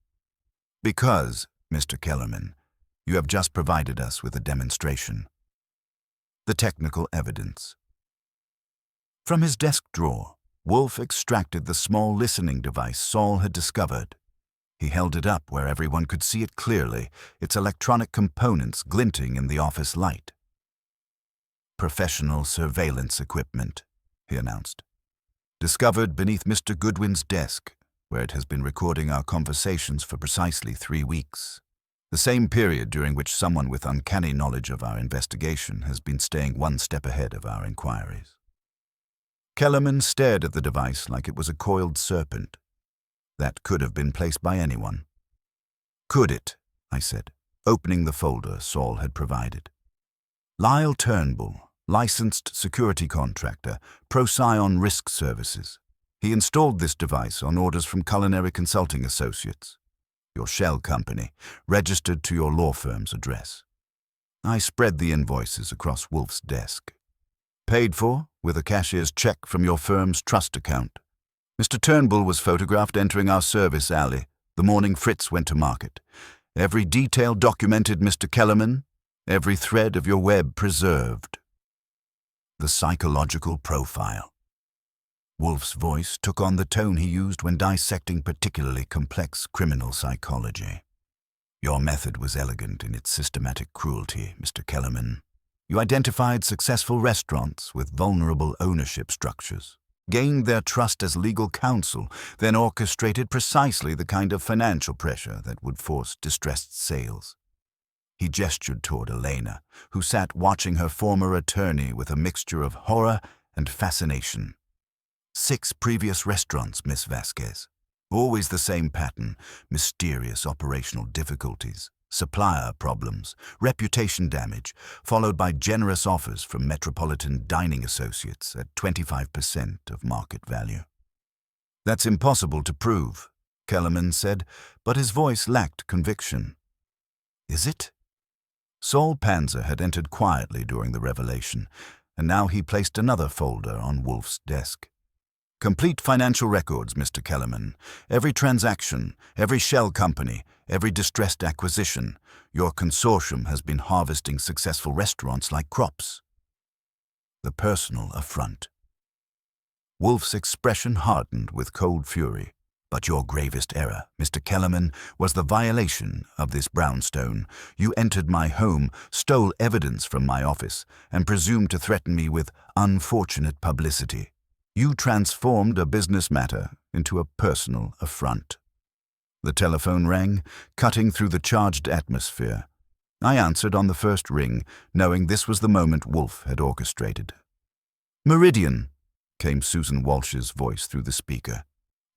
"Because, Mr. Kellerman, you have just provided us with a demonstration." The technical evidence. From his desk drawer, Wolfe extracted the small listening device Saul had discovered. He held it up where everyone could see it clearly, its electronic components glinting in the office light. "Professional surveillance equipment," he announced. "Discovered beneath Mr. Goodwin's desk, where it has been recording our conversations for precisely 3 weeks. The same period during which someone with uncanny knowledge of our investigation has been staying 1 step ahead of our inquiries." Kellerman stared at the device like it was a coiled serpent. That could have been placed by anyone. "Could it?" I said, opening the folder Saul had provided. "Lyle Turnbull, licensed security contractor, Procyon Risk Services. He installed this device on orders from Culinary Consulting Associates. your shell company, registered to your law firm's address. I spread the invoices across Wolfe's desk. Paid for with a cashier's check from your firm's trust account. Mr. Turnbull was photographed entering our service alley the morning Fritz went to market. Every detail documented, Mr. Kellerman, every thread of your web preserved. The psychological profile. Wolfe's voice took on the tone he used when dissecting particularly complex criminal psychology. Your method was elegant in its systematic cruelty, Mr. Kellerman. You identified successful restaurants with vulnerable ownership structures, gained their trust as legal counsel, then orchestrated precisely the kind of financial pressure that would force distressed sales. He gestured toward Elena, who sat watching her former attorney with a mixture of horror and fascination. 6 previous restaurants, Miss Vasquez. Always the same pattern: mysterious operational difficulties, supplier problems, reputation damage, followed by generous offers from metropolitan dining associates at 25% of market value. That's impossible to prove, Kellerman said, but his voice lacked conviction. Is it? Saul Panzer had entered quietly during the revelation, and now he placed another folder on Wolfe's desk. Complete financial records, Mr. Kellerman. Every transaction, every shell company, every distressed acquisition. Your consortium has been harvesting successful restaurants like crops. The personal affront. Wolfe's expression hardened with cold fury. But your gravest error, Mr. Kellerman, was the violation of this brownstone. You entered my home, stole evidence from my office, and presumed to threaten me with unfortunate publicity. You transformed a business matter into a personal affront. The telephone rang, cutting through the charged atmosphere. I answered on the first ring, knowing this was the moment Wolfe had orchestrated. "Meridian," came Susan Walsh's voice through the speaker.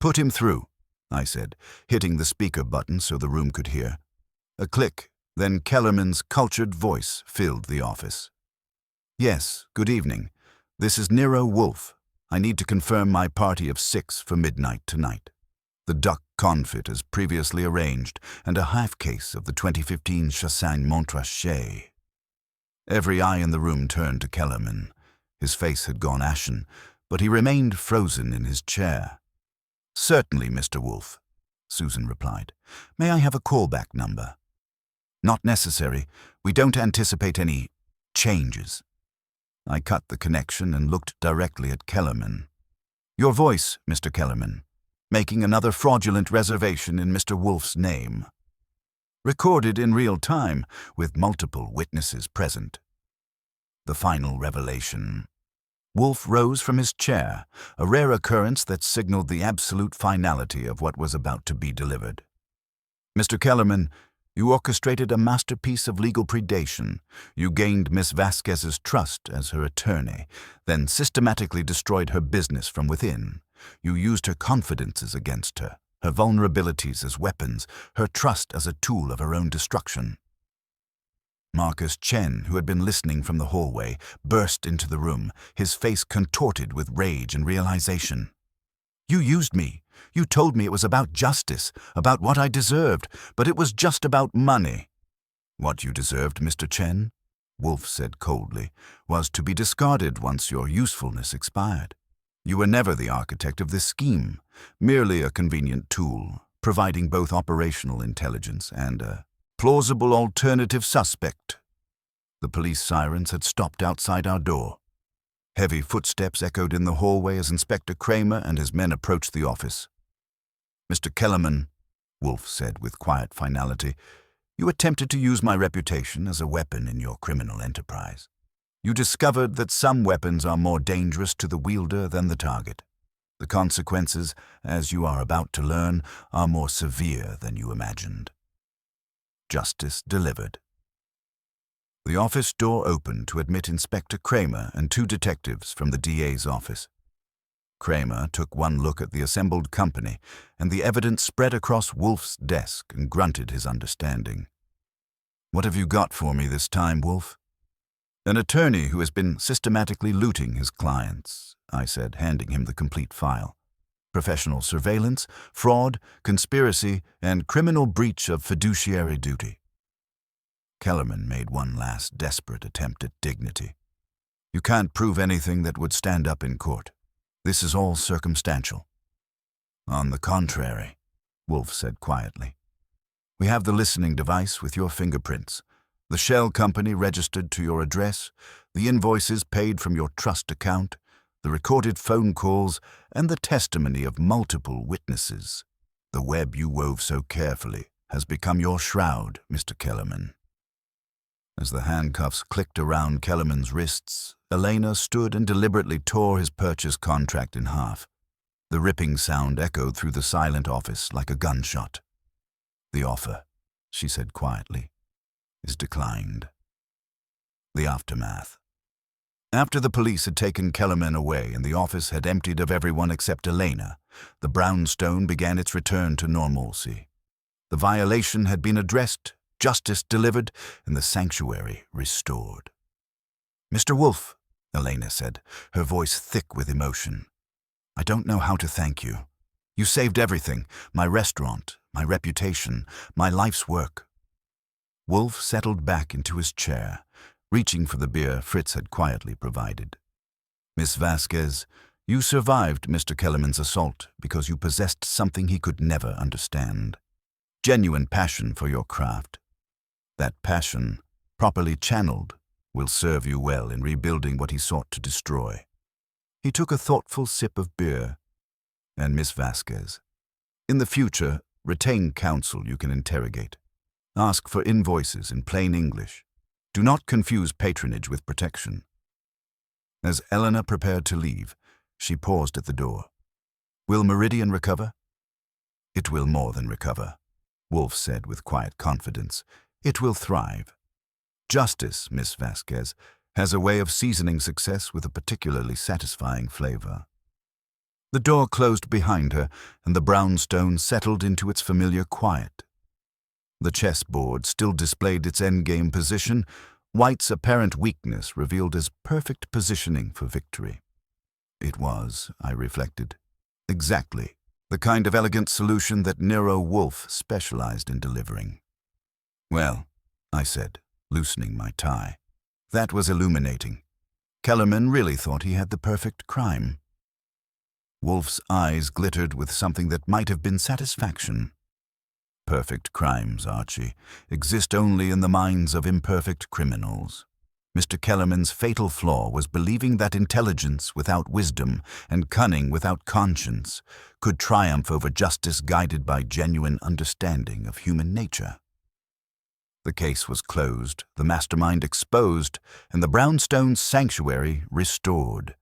"Put him through," I said, hitting the speaker button so the room could hear. A click, then Kellerman's cultured voice filled the office. "Yes, good evening. This is Nero Wolfe. I need to confirm my party of 6 for midnight tonight. The duck confit as previously arranged, and a half case of the 2015 Chassagne Montrachet." Every eye in the room turned to Kellerman. His face had gone ashen, but he remained frozen in his chair. "Certainly, Mr. Wolfe," Susan replied. "May I have a callback number?" "Not necessary. We don't anticipate any changes." I cut the connection and looked directly at Kellerman. "Your voice, Mr. Kellerman, making another fraudulent reservation in Mr. Wolfe's name. Recorded in real time, with multiple witnesses present." The final revelation. Wolfe rose from his chair, a rare occurrence that signaled the absolute finality of what was about to be delivered. "Mr. Kellerman, you orchestrated a masterpiece of legal predation. You gained Miss Vasquez's trust as her attorney, then systematically destroyed her business from within. You used her confidences against her, her vulnerabilities as weapons, her trust as a tool of her own destruction." Marcus Chen, who had been listening from the hallway, burst into the room, his face contorted with rage and realization. "You used me. You told me it was about justice, about what I deserved, but it was just about money." "What you deserved, Mr. Chen," Wolfe said coldly, "was to be discarded once your usefulness expired. You were never the architect of this scheme, merely a convenient tool, providing both operational intelligence and a plausible alternative suspect." The police sirens had stopped outside our door. Heavy footsteps echoed in the hallway as Inspector Kramer and his men approached the office. "Mr. Kellerman," Wolfe said with quiet finality, "you attempted to use my reputation as a weapon in your criminal enterprise. You discovered that some weapons are more dangerous to the wielder than the target. The consequences, as you are about to learn, are more severe than you imagined." Justice delivered. The office door opened to admit Inspector Kramer and 2 detectives from the DA's office. Kramer took one look at the assembled company, and the evidence spread across Wolfe's desk and grunted his understanding. "What have you got for me this time, Wolfe?" "An attorney who has been systematically looting his clients," I said, handing him the complete file. professional surveillance, fraud, conspiracy, and criminal breach of fiduciary duty. Kellerman made one last desperate attempt at dignity. You can't prove anything that would stand up in court. This is all circumstantial. On the contrary, Wolfe said quietly. We have the listening device with your fingerprints, the shell company registered to your address, the invoices paid from your trust account, the recorded phone calls, and the testimony of multiple witnesses. The web you wove so carefully has become your shroud, Mr. Kellerman. As the handcuffs clicked around Kellerman's wrists, Elena stood and deliberately tore his purchase contract in half. The ripping sound echoed through the silent office like a gunshot. The offer, she said quietly, is declined. The aftermath. After the police had taken Kellerman away and the office had emptied of everyone except Elena, the brownstone began its return to normalcy. The violation had been addressed, justice delivered, and the sanctuary restored. Mr. Wolfe, Elena said, her voice thick with emotion. I don't know how to thank you. You saved everything, my restaurant, my reputation, my life's work. Wolfe settled back into his chair, reaching for the beer Fritz had quietly provided. Miss Vasquez, you survived Mr. Kellerman's assault because you possessed something he could never understand. Genuine passion for your craft. That passion, properly channeled, will serve you well in rebuilding what he sought to destroy. He took a thoughtful sip of beer. And Miss Vasquez, in the future, retain counsel you can interrogate. Ask for invoices in plain English. Do not confuse patronage with protection. As Eleanor prepared to leave, she paused at the door. Will Meridian recover? It will more than recover, Wolfe said with quiet confidence. It will thrive. Justice, Miss Vasquez, has a way of seasoning success with a particularly satisfying flavor. The door closed behind her, and the brownstone settled into its familiar quiet. The chessboard still displayed its endgame position. White's apparent weakness revealed as perfect positioning for victory. It was, I reflected, exactly the kind of elegant solution that Nero Wolfe specialized in delivering. Well, I said, loosening my tie. That was illuminating. Kellerman really thought he had the perfect crime. Wolfe's eyes glittered with something that might have been satisfaction. Perfect crimes, Archie, exist only in the minds of imperfect criminals. Mr. Kellerman's fatal flaw was believing that intelligence without wisdom and cunning without conscience could triumph over justice guided by genuine understanding of human nature. The case was closed, the mastermind exposed, and the brownstone sanctuary restored.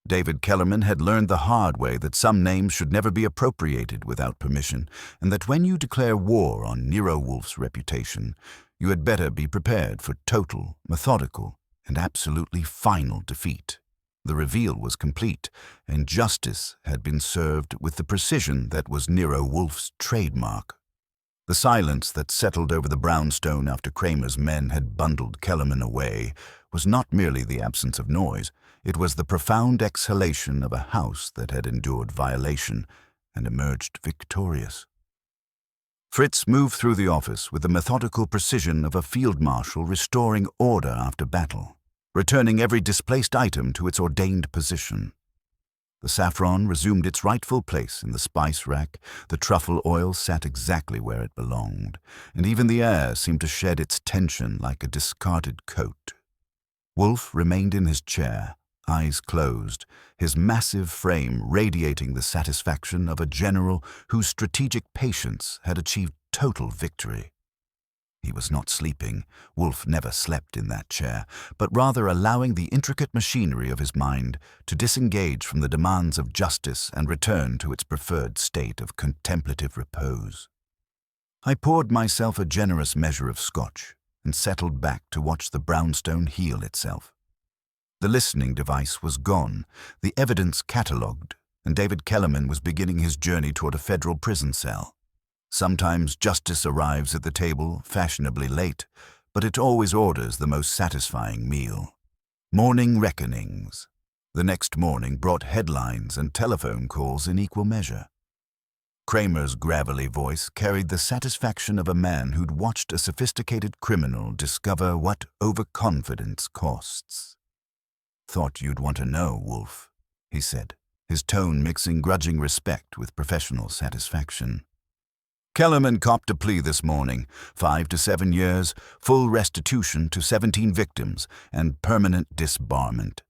David Kellerman had learned the hard way that some names should never be appropriated without permission, and that when you declare war on Nero Wolfe's reputation, you had better be prepared for total, methodical, and absolutely final defeat. The reveal was complete, and justice had been served with the precision that was Nero Wolfe's trademark. The silence that settled over the brownstone after Kramer's men had bundled Kellerman away was not merely the absence of noise, it was the profound exhalation of a house that had endured violation and emerged victorious. Fritz moved through the office with the methodical precision of a field marshal restoring order after battle, returning every displaced item to its ordained position. The saffron resumed its rightful place in the spice rack, the truffle oil sat exactly where it belonged, and even the air seemed to shed its tension like a discarded coat. Wolfe remained in his chair, eyes closed, his massive frame radiating the satisfaction of a general whose strategic patience had achieved total victory. He was not sleeping, Wolfe never slept in that chair, but rather allowing the intricate machinery of his mind to disengage from the demands of justice and return to its preferred state of contemplative repose. I poured myself a generous measure of scotch and settled back to watch the brownstone heal itself. The listening device was gone, the evidence catalogued, and David Kellerman was beginning his journey toward a federal prison cell. Sometimes justice arrives at the table fashionably late, but it always orders the most satisfying meal. Morning reckonings. The next morning brought headlines and telephone calls in equal measure. Kramer's gravelly voice carried the satisfaction of a man who'd watched a sophisticated criminal discover what overconfidence costs. "Thought you'd want to know, Wolfe," he said, his tone mixing grudging respect with professional satisfaction. "Kellerman copped a plea this morning, 5 to 7 years, full restitution to 17 victims, and permanent disbarment.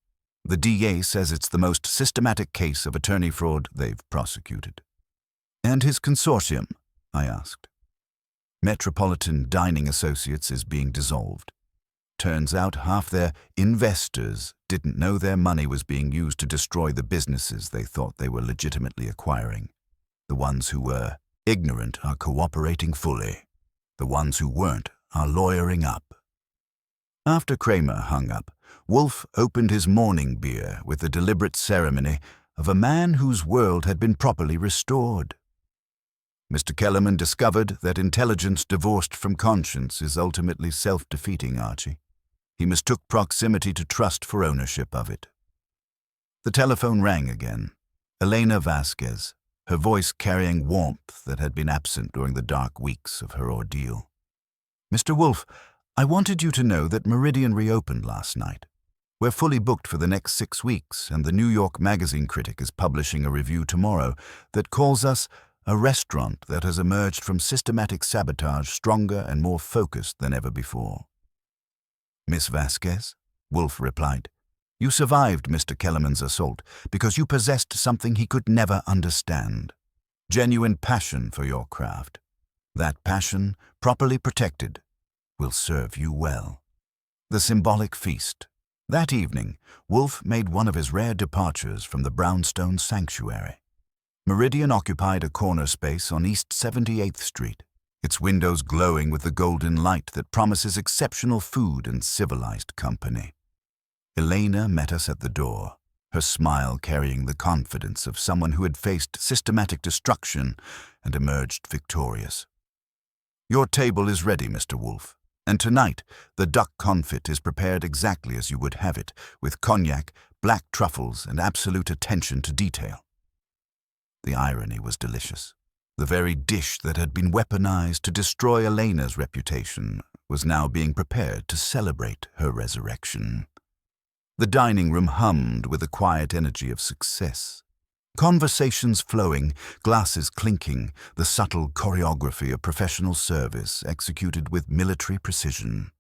The DA says it's the most systematic case of attorney fraud they've prosecuted." "And his consortium?" I asked. "Metropolitan Dining Associates is being dissolved. Turns out half their investors didn't know their money was being used to destroy the businesses they thought they were legitimately acquiring. The ones who were ignorant are cooperating fully. The ones who weren't are lawyering up." After Kramer hung up, Wolfe opened his morning beer with the deliberate ceremony of a man whose world had been properly restored. "Mr. Kellerman discovered that intelligence divorced from conscience is ultimately self-defeating, Archie. He mistook proximity to trust for ownership of it." The telephone rang again. Elena Vasquez, her voice carrying warmth that had been absent during the dark weeks of her ordeal. "Mr. Wolfe, I wanted you to know that Meridian reopened last night. We're fully booked for the next 6 weeks, and the New York Magazine critic is publishing a review tomorrow that calls us a restaurant that has emerged from systematic sabotage stronger and more focused than ever before." "Miss Vasquez," Wolfe replied, "you survived Mr. Kellerman's assault because you possessed something he could never understand. Genuine passion for your craft. That passion, properly protected, will serve you well." The symbolic feast. That evening, Wolfe made one of his rare departures from the brownstone sanctuary. Meridian occupied a corner space on East 78th Street, its windows glowing with the golden light that promises exceptional food and civilized company. Elena met us at the door, her smile carrying the confidence of someone who had faced systematic destruction and emerged victorious. "Your table is ready, Mr. Wolfe, and tonight the duck confit is prepared exactly as you would have it, with cognac, black truffles, and absolute attention to detail." The irony was delicious. The very dish that had been weaponized to destroy Elena's reputation was now being prepared to celebrate her resurrection. The dining room hummed with the quiet energy of success. Conversations flowing, glasses clinking, the subtle choreography of professional service executed with military precision.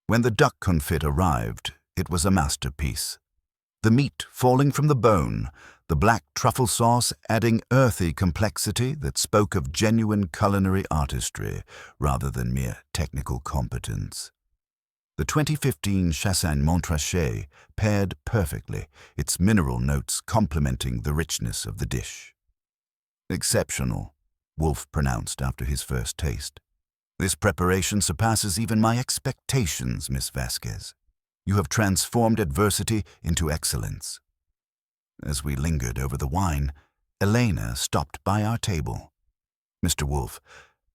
When the duck confit arrived, it was a masterpiece. The meat falling from the bone, the black truffle sauce adding earthy complexity that spoke of genuine culinary artistry rather than mere technical competence. The 2015 Chassagne Montrachet paired perfectly, its mineral notes complementing the richness of the dish. "Exceptional," Wolfe pronounced after his first taste. "This preparation surpasses even my expectations, Miss Vasquez. You have transformed adversity into excellence." As we lingered over the wine, Elena stopped by our table. "Mr. Wolfe,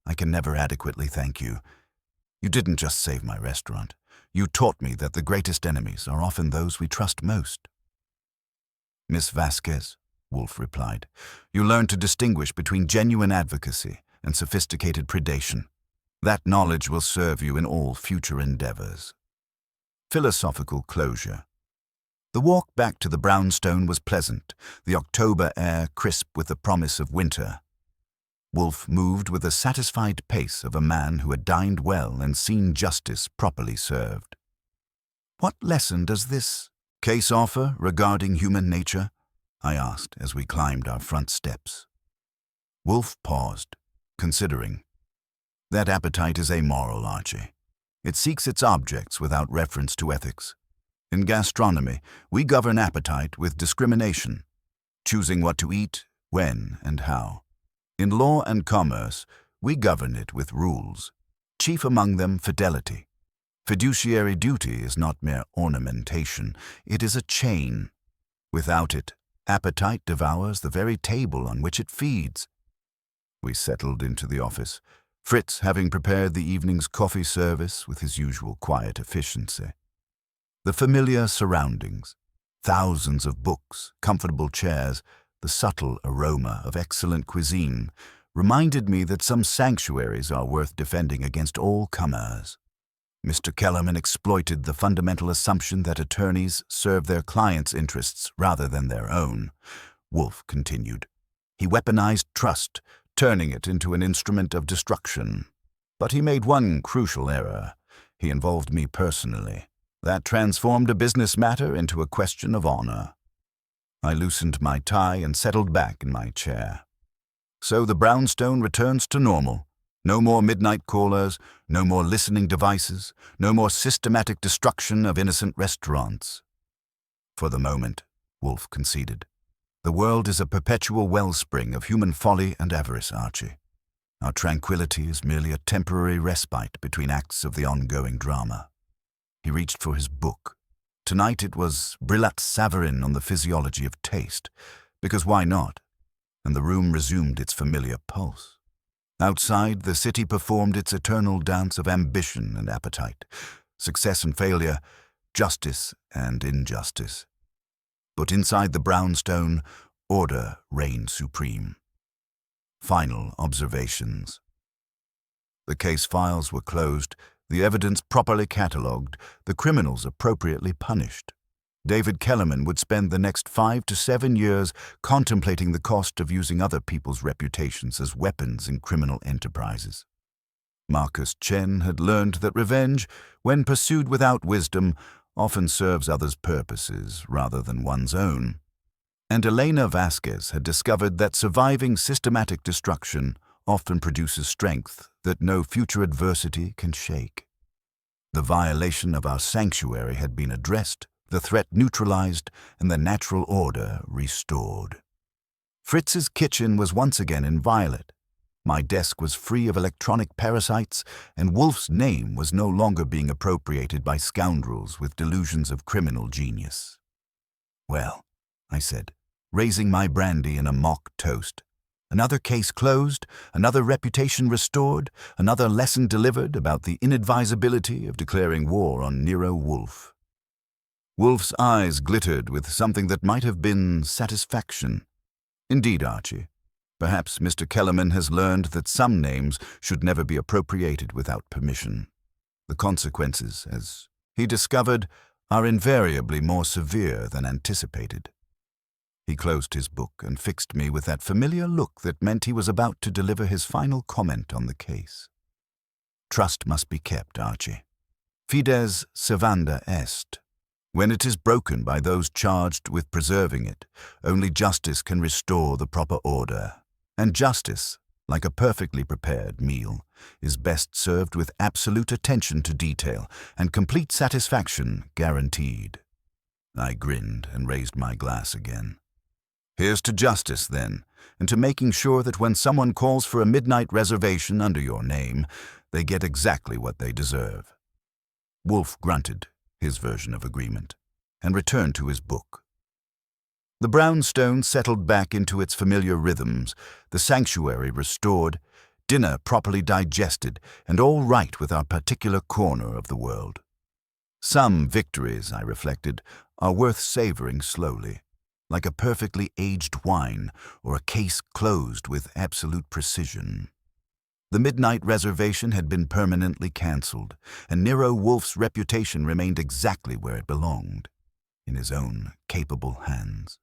I can never adequately thank you. You didn't just save my restaurant. You taught me that the greatest enemies are often those we trust most." "Miss Vasquez," Wolfe replied, "you learned to distinguish between genuine advocacy and sophisticated predation. That knowledge will serve you in all future endeavors." Philosophical closure. The walk back to the brownstone was pleasant, the October air crisp with the promise of winter. Wolfe moved with the satisfied pace of a man who had dined well and seen justice properly served. "What lesson does this case offer regarding human nature?" I asked as we climbed our front steps. Wolfe paused, considering. "That appetite is amoral, Archie. It seeks its objects without reference to ethics. In gastronomy, we govern appetite with discrimination, choosing what to eat, when, and how. In law and commerce, we govern it with rules, chief among them fidelity. Fiduciary duty is not mere ornamentation, it is a chain. Without it, appetite devours the very table on which it feeds." We settled into the office, Fritz having prepared the evening's coffee service with his usual quiet efficiency. The familiar surroundings, Thousands of books, comfortable chairs, the subtle aroma of excellent cuisine reminded me that some sanctuaries are worth defending against all comers. Mr. Kellerman exploited the fundamental assumption that attorneys serve their clients' interests rather than their own. Wolfe continued. He weaponized trust, turning it into an instrument of destruction. But he made one crucial error. He involved me personally. That transformed a business matter into a question of honor. I loosened my tie and settled back in my chair. So the brownstone returns to normal. No more midnight callers, no more listening devices, no more systematic destruction of innocent restaurants. For the moment, Wolfe conceded. The world is a perpetual wellspring of human folly and avarice, Archie. Our tranquility is merely a temporary respite between acts of the ongoing drama. He reached for his book. Tonight it was Brillat Savarin on the physiology of taste, because why not? And the room resumed its familiar pulse. Outside, the city performed its eternal dance of ambition and appetite, success and failure, justice and injustice. But inside the brownstone, order reigned supreme. Final observations. The case files were closed, the evidence properly catalogued, the criminals appropriately punished. David Kellerman would spend the next 5 to 7 years contemplating the cost of using other people's reputations as weapons in criminal enterprises. Marcus Chen had learned that revenge, when pursued without wisdom, often serves others' purposes rather than one's own. And Elena Vasquez had discovered that surviving systematic destruction often produces strength that no future adversity can shake. The violation of our sanctuary had been addressed, the threat neutralized, and the natural order restored. Fritz's kitchen was once again inviolate. My desk was free of electronic parasites, and Wolfe's name was no longer being appropriated by scoundrels with delusions of criminal genius. Well, I said, raising my brandy in a mock toast. Another case closed, another reputation restored, another lesson delivered about the inadvisability of declaring war on Nero Wolfe. Wolfe's eyes glittered with something that might have been satisfaction. Indeed, Archie, perhaps Mr. Kellerman has learned that some names should never be appropriated without permission. The consequences, as he discovered, are invariably more severe than anticipated. He closed his book and fixed me with that familiar look that meant he was about to deliver his final comment on the case. Trust must be kept, Archie. Fides servanda est. When it is broken by those charged with preserving it, only justice can restore the proper order. And justice, like a perfectly prepared meal, is best served with absolute attention to detail and complete satisfaction guaranteed. I grinned and raised my glass again. Here's to justice, then, and to making sure that when someone calls for a midnight reservation under your name, they get exactly what they deserve. Wolfe grunted, his version of agreement, and returned to his book. The brownstone settled back into its familiar rhythms, the sanctuary restored, dinner properly digested, and all right with our particular corner of the world. Some victories, I reflected, are worth savoring slowly, like a perfectly aged wine or a case closed with absolute precision. The midnight reservation had been permanently cancelled, and Nero Wolfe's reputation remained exactly where it belonged, in his own capable hands.